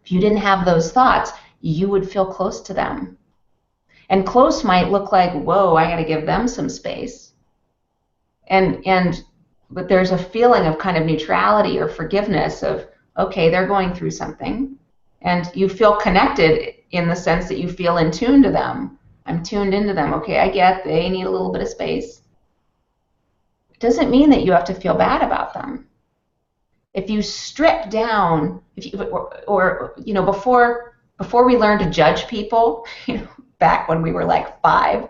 If you didn't have those thoughts, you would feel close to them. And close might look like, whoa, I got to give them some space. But there's a feeling of kind of neutrality or forgiveness of, okay, they're going through something, and you feel connected in the sense that you feel in tune to them. I'm tuned into them. Okay, I get they need a little bit of space. It doesn't mean that you have to feel bad about them. if you strip down, if you, or you know, before we learned to judge people, you know, back when we were like 5,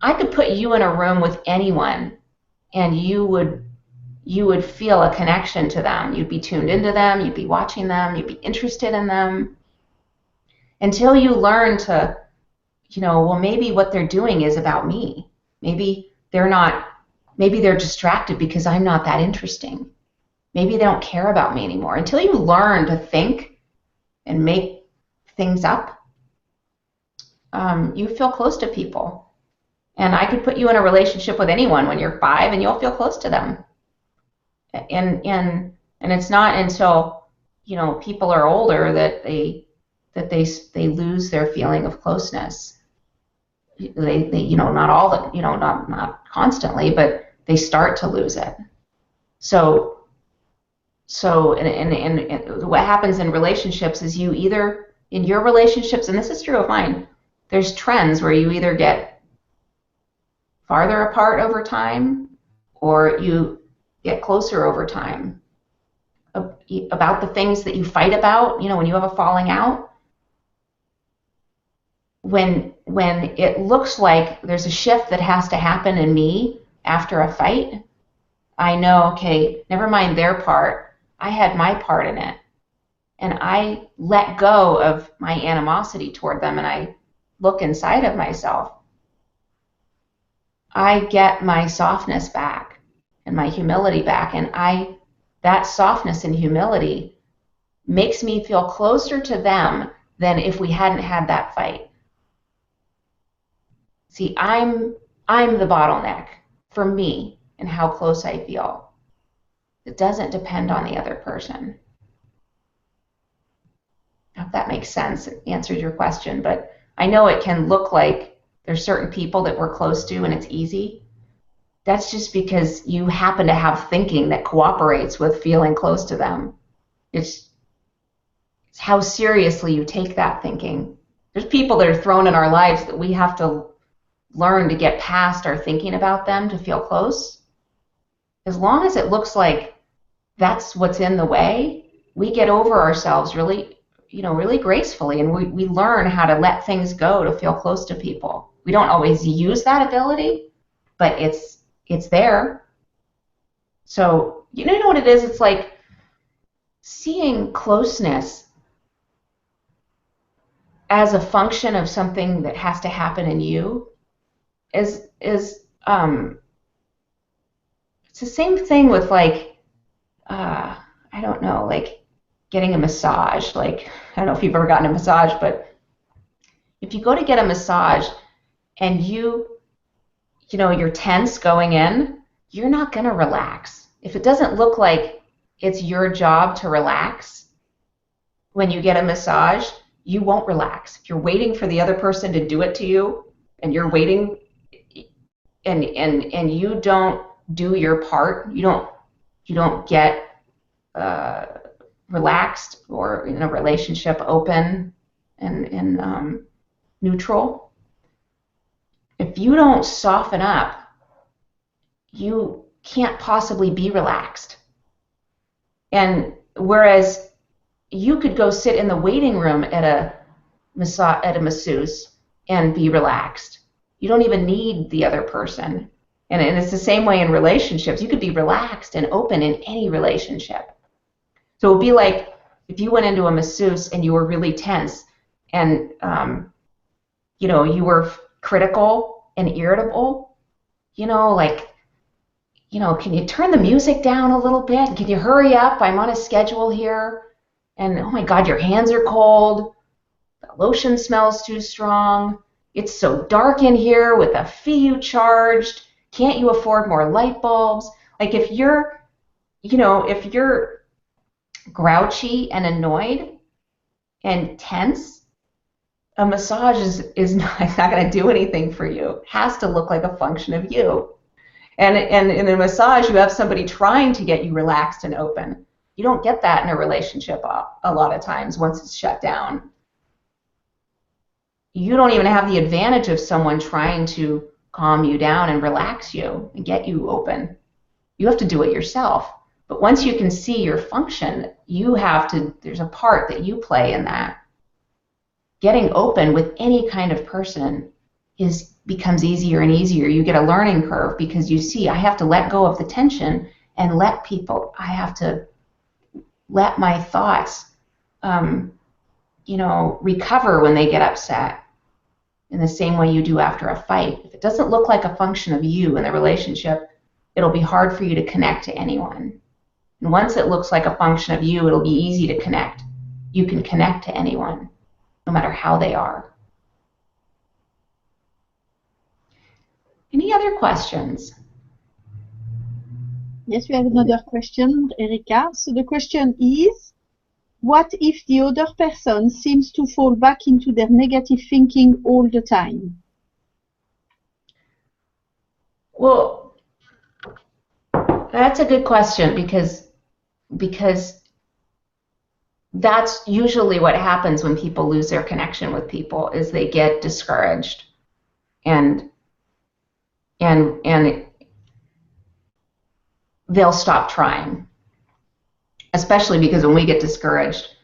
I could put you in a room with anyone, and you would feel a connection to them. You'd be tuned into them. You'd be watching them. You'd be interested in them, until you learn to, you know, well, maybe what they're doing is about me. Maybe they're not. Maybe they're distracted because I'm not that interesting. Maybe they don't care about me anymore. Until you learn to think and make things up, you feel close to people. And I could put you in a relationship with anyone when you're 5, and you'll feel close to them. And it's not until, you know, people are older that they lose their feeling of closeness. They you know, not all the, you know, not constantly, but they start to lose it. So and what happens in relationships is, you either, in your relationships, and this is true of mine, there's trends where you either get farther apart over time, or you get closer over time. About the things that you fight about, you know, when you have a falling out, when it looks like there's a shift that has to happen in me after a fight, I know, okay, never mind their part. I had my part in it, and I let go of my animosity toward them, and I look inside of myself. I get my softness back and my humility back, and that softness and humility makes me feel closer to them than if we hadn't had that fight. See, I'm the bottleneck for me and how close I feel. It doesn't depend on the other person. I hope that makes sense. It answers your question, but I know it can look like there's certain people that we're close to and it's easy. That's just because you happen to have thinking that cooperates with feeling close to them. It's how seriously you take that thinking. There's people that are thrown in our lives that we have to learn to get past our thinking about them to feel close. As long as it looks like that's what's in the way, we get over ourselves really, you know, really gracefully, and we learn how to let things go to feel close to people. We don't always use that ability, but it's there. So you know what it is? It's like seeing closeness as a function of something that has to happen in you is it's the same thing with, like, I don't know, like getting a massage. Like, I don't know if you've ever gotten a massage, but if you go to get a massage and you know, you're tense going in, you're not going to relax. If it doesn't look like it's your job to relax when you get a massage, you won't relax. If you're waiting for the other person to do it to you, and you're waiting, and you don't do your part, you don't get relaxed or in a relationship open and neutral. If you don't soften up, you can't possibly be relaxed. And whereas you could go sit in the waiting room at a masseuse and be relaxed, you don't even need the other person. And it's the same way in relationships. You could be relaxed and open in any relationship. So it would be like if you went into a masseuse and you were really tense, and you know, you were critical and irritable, you know, like, you know, can you turn the music down a little bit? Can you hurry up? I'm on a schedule here. And oh my God, your hands are cold. The lotion smells too strong. It's so dark in here with the fee you charged. Can't you afford more light bulbs? Like, if you're, you know, if you're grouchy and annoyed and tense, a massage is not, it's not going to do anything for you. It has to look like a function of you. And in a massage, you have somebody trying to get you relaxed and open. You don't get that in a relationship a lot of times once it's shut down. You don't even have the advantage of someone trying to calm you down and relax you and get you open. You have to do it yourself. But once you can see your function, there's a part that you play in that. Getting open with any kind of person becomes easier and easier. You get a learning curve because you see, I have to let go of the tension and I have to let my thoughts, recover when they get upset in the same way you do after a fight. If it doesn't look like a function of you in the relationship, it'll be hard for you to connect to anyone. And once it looks like a function of you, it'll be easy to connect. You can connect to anyone, no matter how they are. Any other questions? Yes, we have another question, Erika. So the question is, what if the other person seems to fall back into their negative thinking all the time? Well, that's a good question because that's usually what happens when people lose their connection with people, is they get discouraged and they'll stop trying. Especially because when we get discouraged,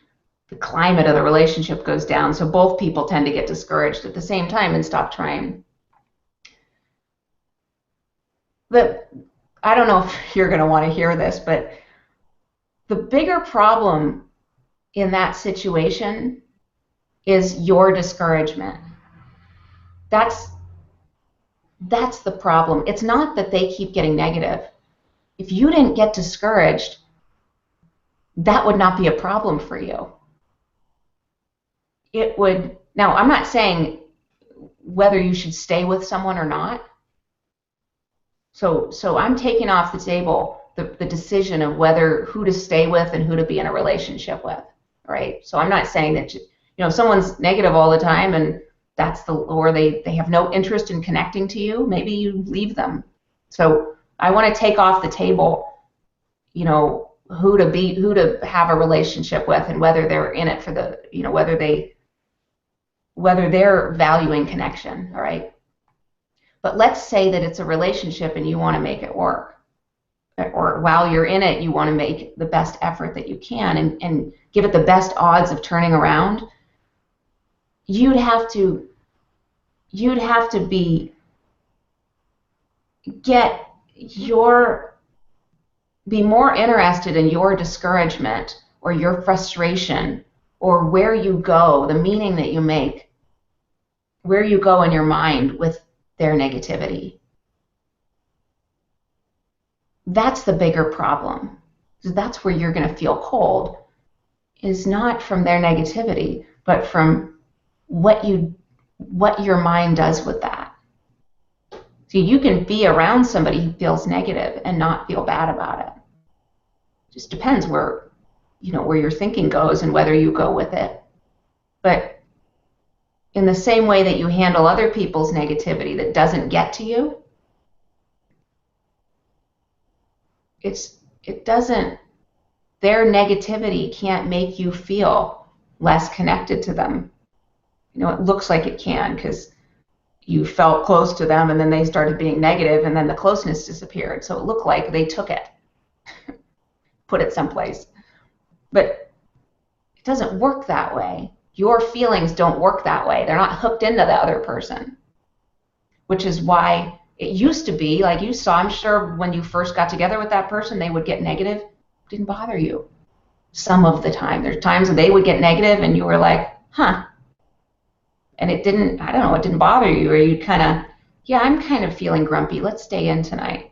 the climate of the relationship goes down. So both people tend to get discouraged at the same time and stop trying. But I don't know if you're going to want to hear this, but the bigger problem in that situation is your discouragement. That's the problem. It's not that they keep getting negative. If you didn't get discouraged, that would not be a problem for you. It would. Now, I'm not saying whether you should stay with someone or not. So I'm taking off the table the decision of who to stay with and who to be in a relationship with, right? So I'm not saying that if someone's negative all the time and or they have no interest in connecting to you, maybe you leave them. So I want to take off the table, who to have a relationship with and whether they're in it for whether they're valuing connection, all right? But let's say that it's a relationship and you want to make it work. Or while you're in it, you want to make the best effort that you can and give it the best odds of turning around. You'd have to be more interested in your discouragement or your frustration or where you go, the meaning that you make, where you go in your mind with their negativity. That's the bigger problem. That's where you're going to feel cold, is not from their negativity, but from what your mind does with that. So you can be around somebody who feels negative and not feel bad about it. Just depends where your thinking goes and whether you go with it. But in the same way that you handle other people's negativity that doesn't get to you, their negativity can't make you feel less connected to them. It looks like it can because you felt close to them and then they started being negative and then the closeness disappeared. So it looked like they took it, put it someplace. But it doesn't work that way. Your feelings don't work that way. They're not hooked into the other person, which is why it used to be, like you saw, I'm sure when you first got together with that person, they would get negative. It didn't bother you some of the time. There's times when they would get negative and you were like, huh. And it didn't bother you, or you kind of, yeah, I'm kind of feeling grumpy. Let's stay in tonight.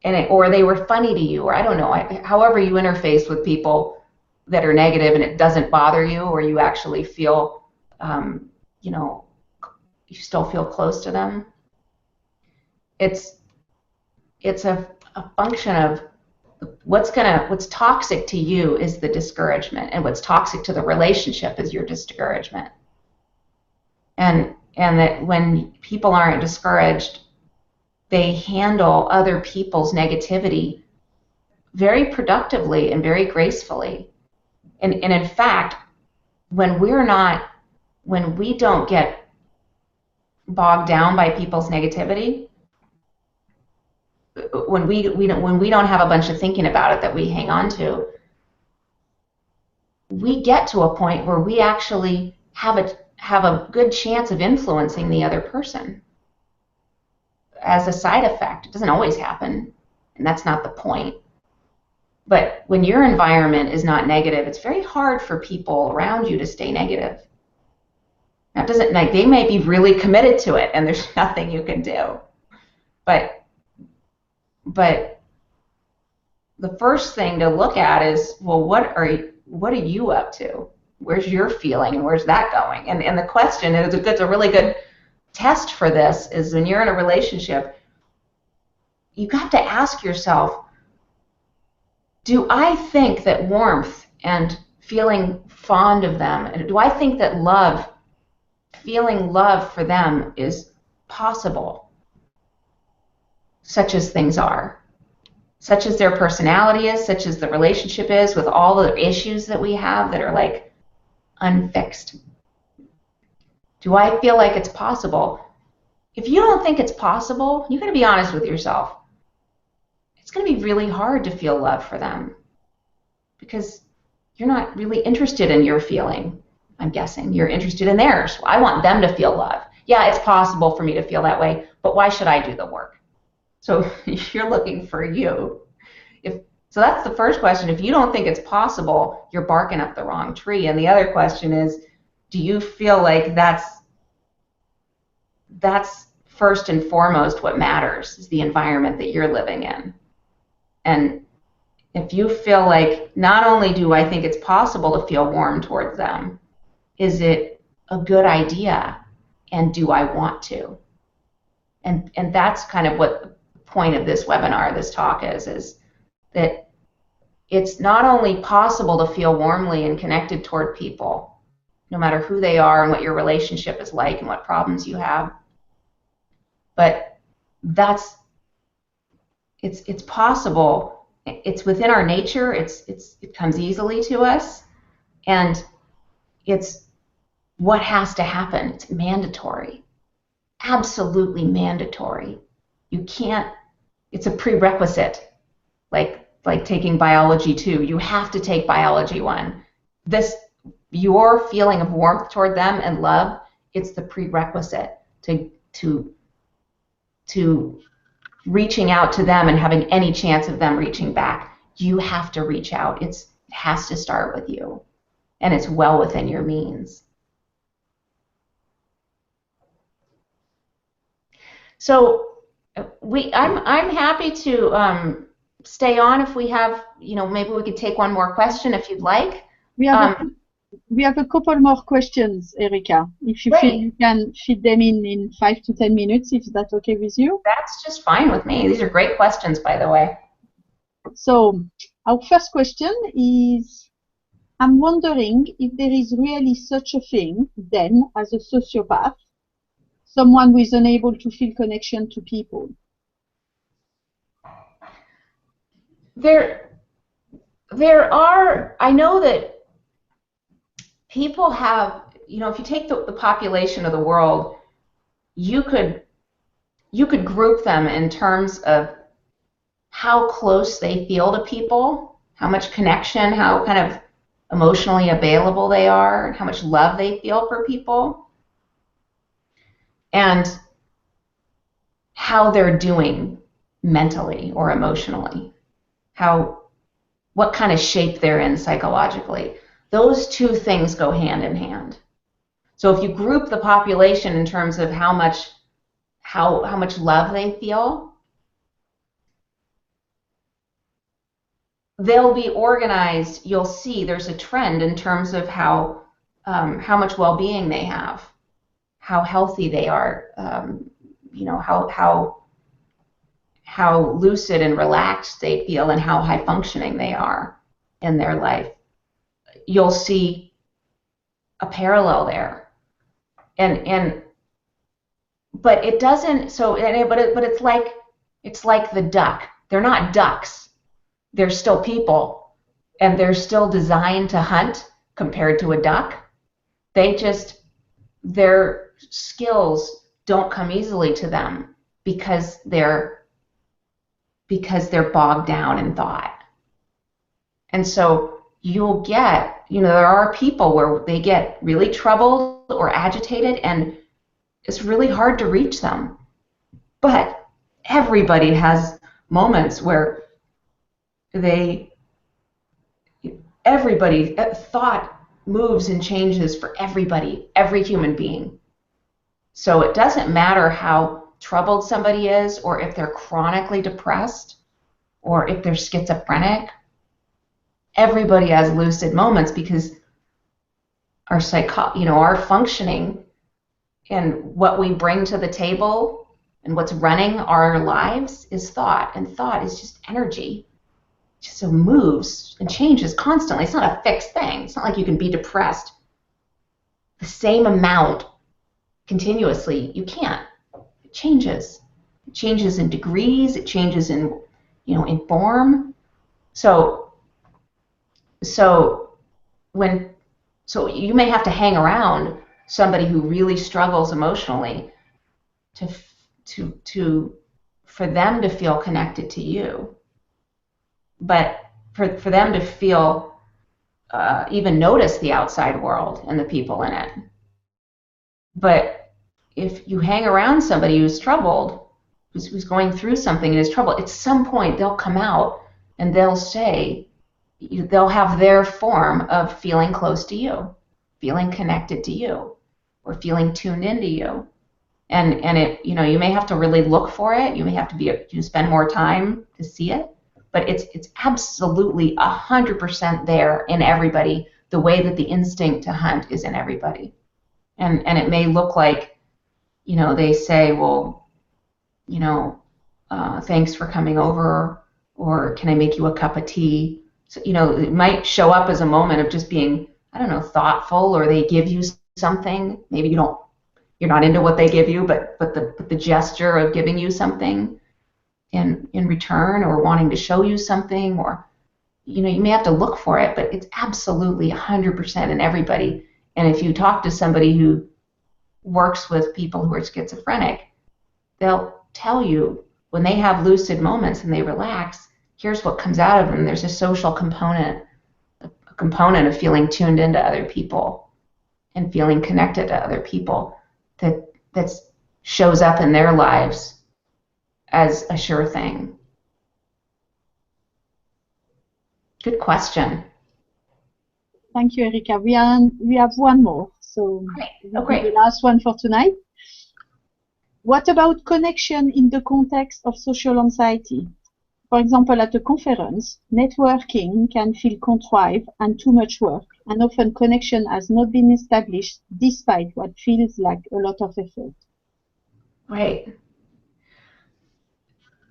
Or they were funny to you, or I don't know, however you interface with people that are negative and it doesn't bother you, or you actually feel, you still feel close to them. It's a function of what's toxic to you is the discouragement, and what's toxic to the relationship is your discouragement. And that when people aren't discouraged, they handle other people's negativity very productively and very gracefully. And in fact, when we don't get bogged down by people's negativity, when we don't have a bunch of thinking about it that we hang on to, we get to a point where we actually have a good chance of influencing the other person as a side effect. It doesn't always happen, and that's not the point. But when your environment is not negative, it's very hard for people around you to stay negative. That doesn't, like, they may be really committed to it, and there's nothing you can do. But the first thing to look at is, well, what are you up to? Where's your feeling, and where's that going? And the question is, it's a really good test for this, is when you're in a relationship, you got to ask yourself, do I think that warmth and feeling fond of them, and do I think that feeling love for them is possible, such as things are, such as their personality is, such as the relationship is, with all the issues that we have that are like unfixed? Do I feel like it's possible? If you don't think it's possible, you got to be honest with yourself. It's going to be really hard to feel love for them because you're not really interested in your feeling. I'm guessing you're interested in theirs. I want them to feel love. Yeah, it's possible for me to feel that way, but why should I do the work? So you're looking for you. So that's the first question. If you don't think it's possible, you're barking up the wrong tree. And the other question is, do you feel like that's first and foremost what matters, is the environment that you're living in? And if you feel like, not only do I think it's possible to feel warm towards them, is it a good idea, and do I want to? And that's kind of what the point of this webinar, this talk is that it's not only possible to feel warmly and connected toward people, no matter who they are and what your relationship is like and what problems you have, but it's possible. It's within our nature. It comes easily to us, and it's what has to happen. It's mandatory, absolutely mandatory. You can't. It's a prerequisite, like taking biology 2. You have to take biology 1. Your feeling of warmth toward them and love, it's the prerequisite to reaching out to them and having any chance of them reaching back. You have to reach out. It has to start with you, and it's well within your means. So I'm happy to stay on if we have, maybe we could take one more question if you'd like. We have a couple more questions, Erika. If you feel you can fit them in 5 to 10 minutes, if that's okay with you. That's just fine with me. These are great questions, by the way. So our first question is, I'm wondering if there is really such a thing then as a sociopath, someone who is unable to feel connection to people. There are, I know that people have, if you take the population of the world, you could group them in terms of how close they feel to people, how much connection, how kind of emotionally available they are, and how much love they feel for people, and how they're doing mentally or emotionally, what kind of shape they're in psychologically. Those two things go hand in hand. So if you group the population in terms of how much love they feel, they'll be organized. You'll see there's a trend in terms of how much well-being they have, how healthy they are, how lucid and relaxed they feel, and how high functioning they are in their life. You'll see a parallel there, but it doesn't. But it's like the duck. They're not ducks. They're still people, and they're still designed to hunt compared to a duck. Their skills don't come easily to them because they're because they're bogged down in thought. And so you'll get, there are people where they get really troubled or agitated, and it's really hard to reach them. But everybody has moments where thought moves and changes for everybody, every human being. So it doesn't matter how troubled somebody is, or if they're chronically depressed, or if they're schizophrenic. Everybody has lucid moments, because our our functioning and what we bring to the table and what's running our lives is thought, and thought is just energy. It just so moves and changes constantly. It's not a fixed thing. It's not like you can be depressed the same amount continuously. You can't. It changes. It changes in degrees. It changes in form. So you may have to hang around somebody who really struggles emotionally for them to feel connected to you, but for them to feel even notice the outside world and the people in it. But if you hang around somebody who's troubled, who's going through something and is troubled, at some point they'll come out and they'll have their form of feeling close to you, feeling connected to you, or feeling tuned into you. And it, you may have to really look for it. You may have to spend more time to see it. But it's absolutely 100% there in everybody, the way that the instinct to hunt is in everybody. And it may look like, they say, well, thanks for coming over, or can I make you a cup of tea? So, it might show up as a moment of just being, thoughtful, or they give you something. Maybe you're not into what they give you, but the gesture of giving you something in return, or wanting to show you something, or you may have to look for it, but it's absolutely 100% in everybody. And if you talk to somebody who works with people who are schizophrenic, they'll tell you when they have lucid moments and they relax, here's what comes out of them. There's a social component, a component of feeling tuned into other people and feeling connected to other people that shows up in their lives as a sure thing. Good question. Thank you, Erika. We have one more, so great. The last one for tonight. What about connection in the context of social anxiety? For example, at a conference, networking can feel contrived and too much work, and often connection has not been established despite what feels like a lot of effort. Right.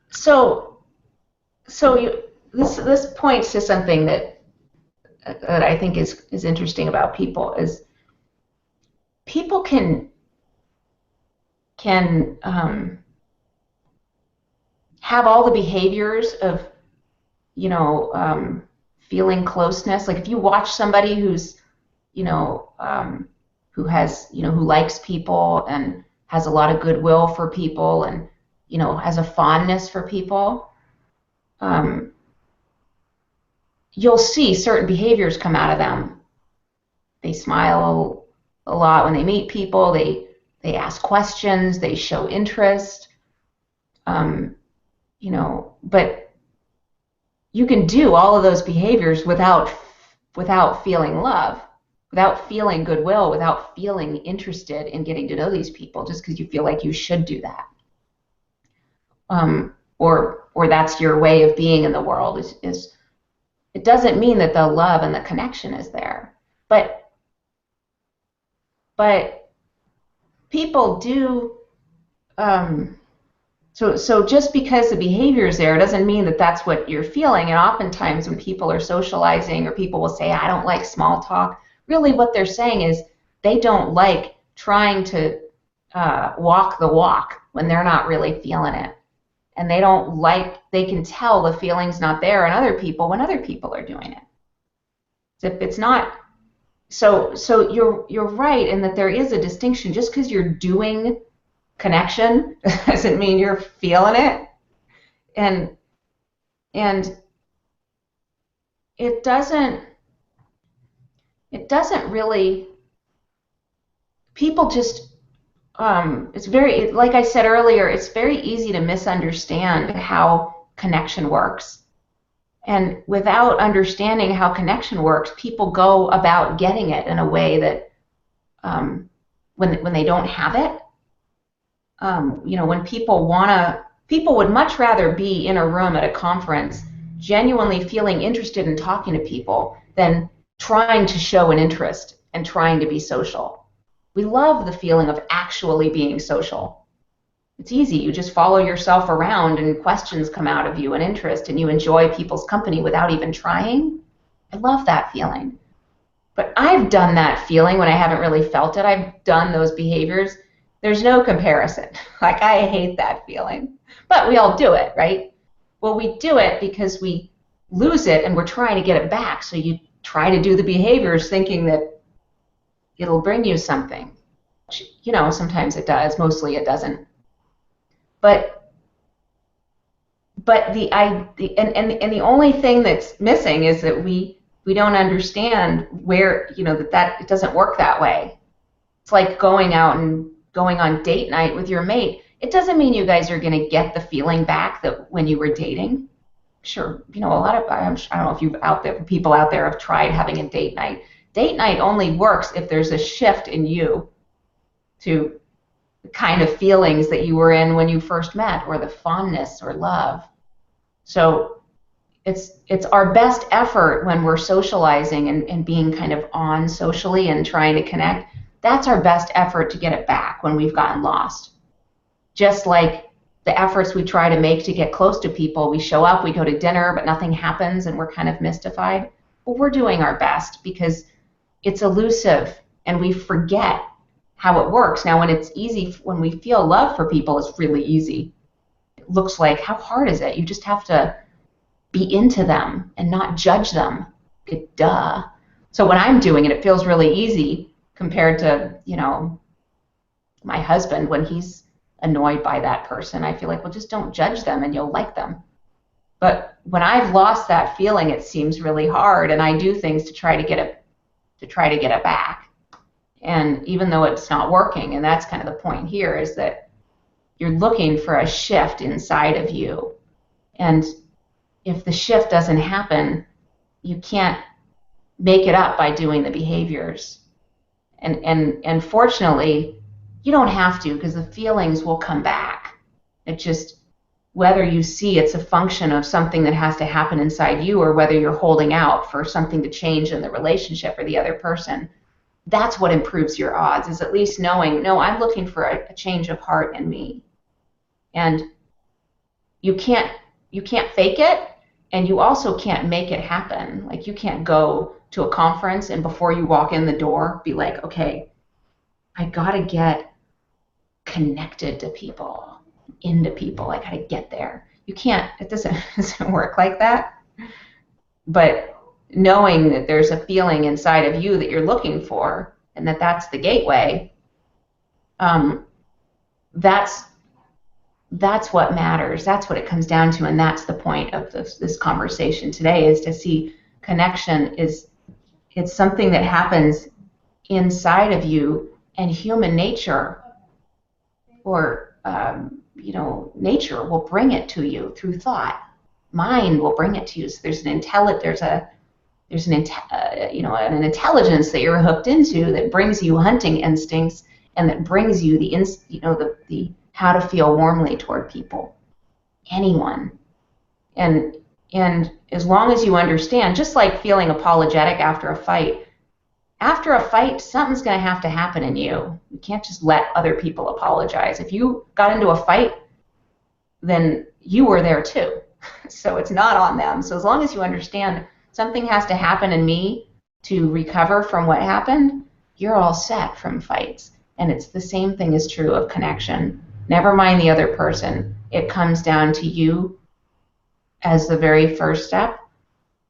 So this points to something that I think is interesting about people, is people can have all the behaviors of feeling closeness. Like if you watch somebody who's who likes people and has a lot of goodwill for people, and has a fondness for people, you'll see certain behaviors come out of them. They smile a lot when they meet people. They ask questions. They show interest. But you can do all of those behaviors without feeling love, without feeling goodwill, without feeling interested in getting to know these people, just because you feel like you should do that. Or that's your way of being in the world. Is it doesn't mean that the love and the connection is there, but people do. So just because the behavior is there doesn't mean that that's what you're feeling. And oftentimes when people are socializing, or people will say, I don't like small talk, really what they're saying is they don't like trying to walk the walk when they're not really feeling it. And they can tell the feeling's not there in other people when other people are doing it. If it's not, so you're right in that there is a distinction. Just because you're doing connection doesn't mean you're feeling it. And And it doesn't really, people just, it's very, like I said earlier, it's very easy to misunderstand how connection works. And without understanding how connection works, people go about getting it in a way that when they don't have it, when people would much rather be in a room at a conference genuinely feeling interested in talking to people than trying to show an interest and trying to be social. We love the feeling of actually being social. It's easy. You just follow yourself around and questions come out of you and interest, and you enjoy people's company without even trying. I love that feeling. But I've done that feeling when I haven't really felt it. I've done those behaviors. There's no comparison. Like, I hate that feeling. But we all do it, right? Well, we do it because we lose it and we're trying to get it back. So you try to do the behaviors thinking that it'll bring you something. Sometimes it does. Mostly it doesn't. But the only thing that's missing is that we don't understand where, that it doesn't work that way. It's like going out and going on date night with your mate. It doesn't mean you guys are going to get the feeling back that when you were dating. Sure, a lot of, I don't know if people out there have tried having a date night. Date night only works if there's a shift in you to the kind of feelings that you were in when you first met, or the fondness or love. So it's our best effort when we're socializing and being kind of on socially and trying to connect. That's our best effort to get it back when we've gotten lost. Just like the efforts we try to make to get close to people. We show up, we go to dinner, but nothing happens and we're kind of mystified. Well, we're doing our best because it's elusive and we forget how it works. Now, when it's easy, when we feel love for people, it's really easy. It looks like, how hard is it? You just have to be into them and not judge them. Duh. So when I'm doing it, it feels really easy compared to, my husband, when he's annoyed by that person. I feel like, well, just don't judge them and you'll like them. But when I've lost that feeling, it seems really hard, and I do things to try to get it back. And even though it's not working, and that's kind of the point here, is that you're looking for a shift inside of you. And if the shift doesn't happen, you can't make it up by doing the behaviors. And fortunately, you don't have to, because the feelings will come back. It just, whether you see it's a function of something that has to happen inside you, or whether you're holding out for something to change in the relationship or the other person, that's what improves your odds, is at least knowing, no, I'm looking for a change of heart in me. And you can't fake it, and you also can't make it happen. Like, you can't go to a conference and before you walk in the door be like, okay, I gotta get connected to people, into people. I gotta get there. You can't. It doesn't work like that. But knowing that there's a feeling inside of you that you're looking for, and that's the gateway, that's what matters. That's what it comes down to, and that's the point of this conversation today, is to see connection it's something that happens inside of you, and human nature, or nature will bring it to you through thought. Mind will bring it to you. So there's an intelligence that you're hooked into that brings you hunting instincts, and that brings you the how to feel warmly toward people, anyone. And as long as you understand, just like feeling apologetic after a fight, something's going to have to happen in you. You can't just let other people apologize. If you got into a fight, then you were there too. So it's not on them. So as long as you understand something has to happen in me to recover from what happened, you're all set from fights. And it's the same thing is true of connection. Never mind the other person. It comes down to you as the very first step.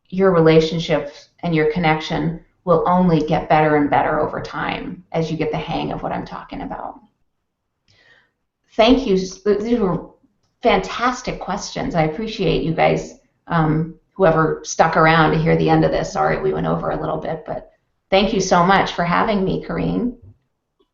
Your relationship and your connection will only get better and better over time as you get the hang of what I'm talking about. Thank you. These were fantastic questions. I appreciate you guys whoever stuck around to hear the end of this. Sorry, we went over a little bit, but thank you so much for having me, Corrine.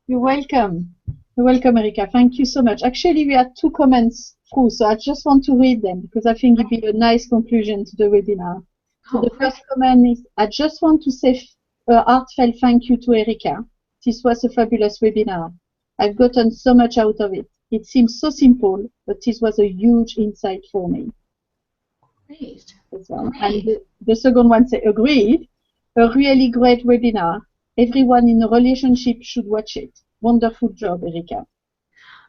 You're welcome. You're welcome, Erika. Thank you so much. Actually, we had 2 comments through, so I just want to read them because I think it'd be a nice conclusion to the webinar. So the first comment is, I just want to say a heartfelt thank you to Erika. This was a fabulous webinar. I've gotten so much out of it. It seems so simple, but this was a huge insight for me. Great. And the second one says, agreed. A really great webinar. Everyone in a relationship should watch it. Wonderful job, Erika.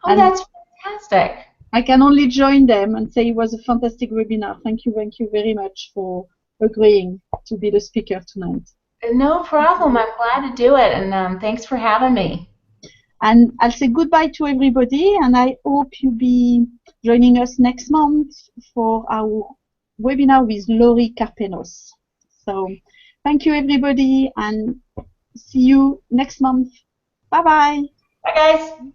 Oh, and that's fantastic. I can only join them and say it was a fantastic webinar. Thank you very much for agreeing to be the speaker tonight. No problem. I'm glad to do it, and thanks for having me. And I'll say goodbye to everybody, and I hope you'll be joining us next month for our webinar with Lori Carpenos. So thank you, everybody, and see you next month. Bye-bye. Bye, guys.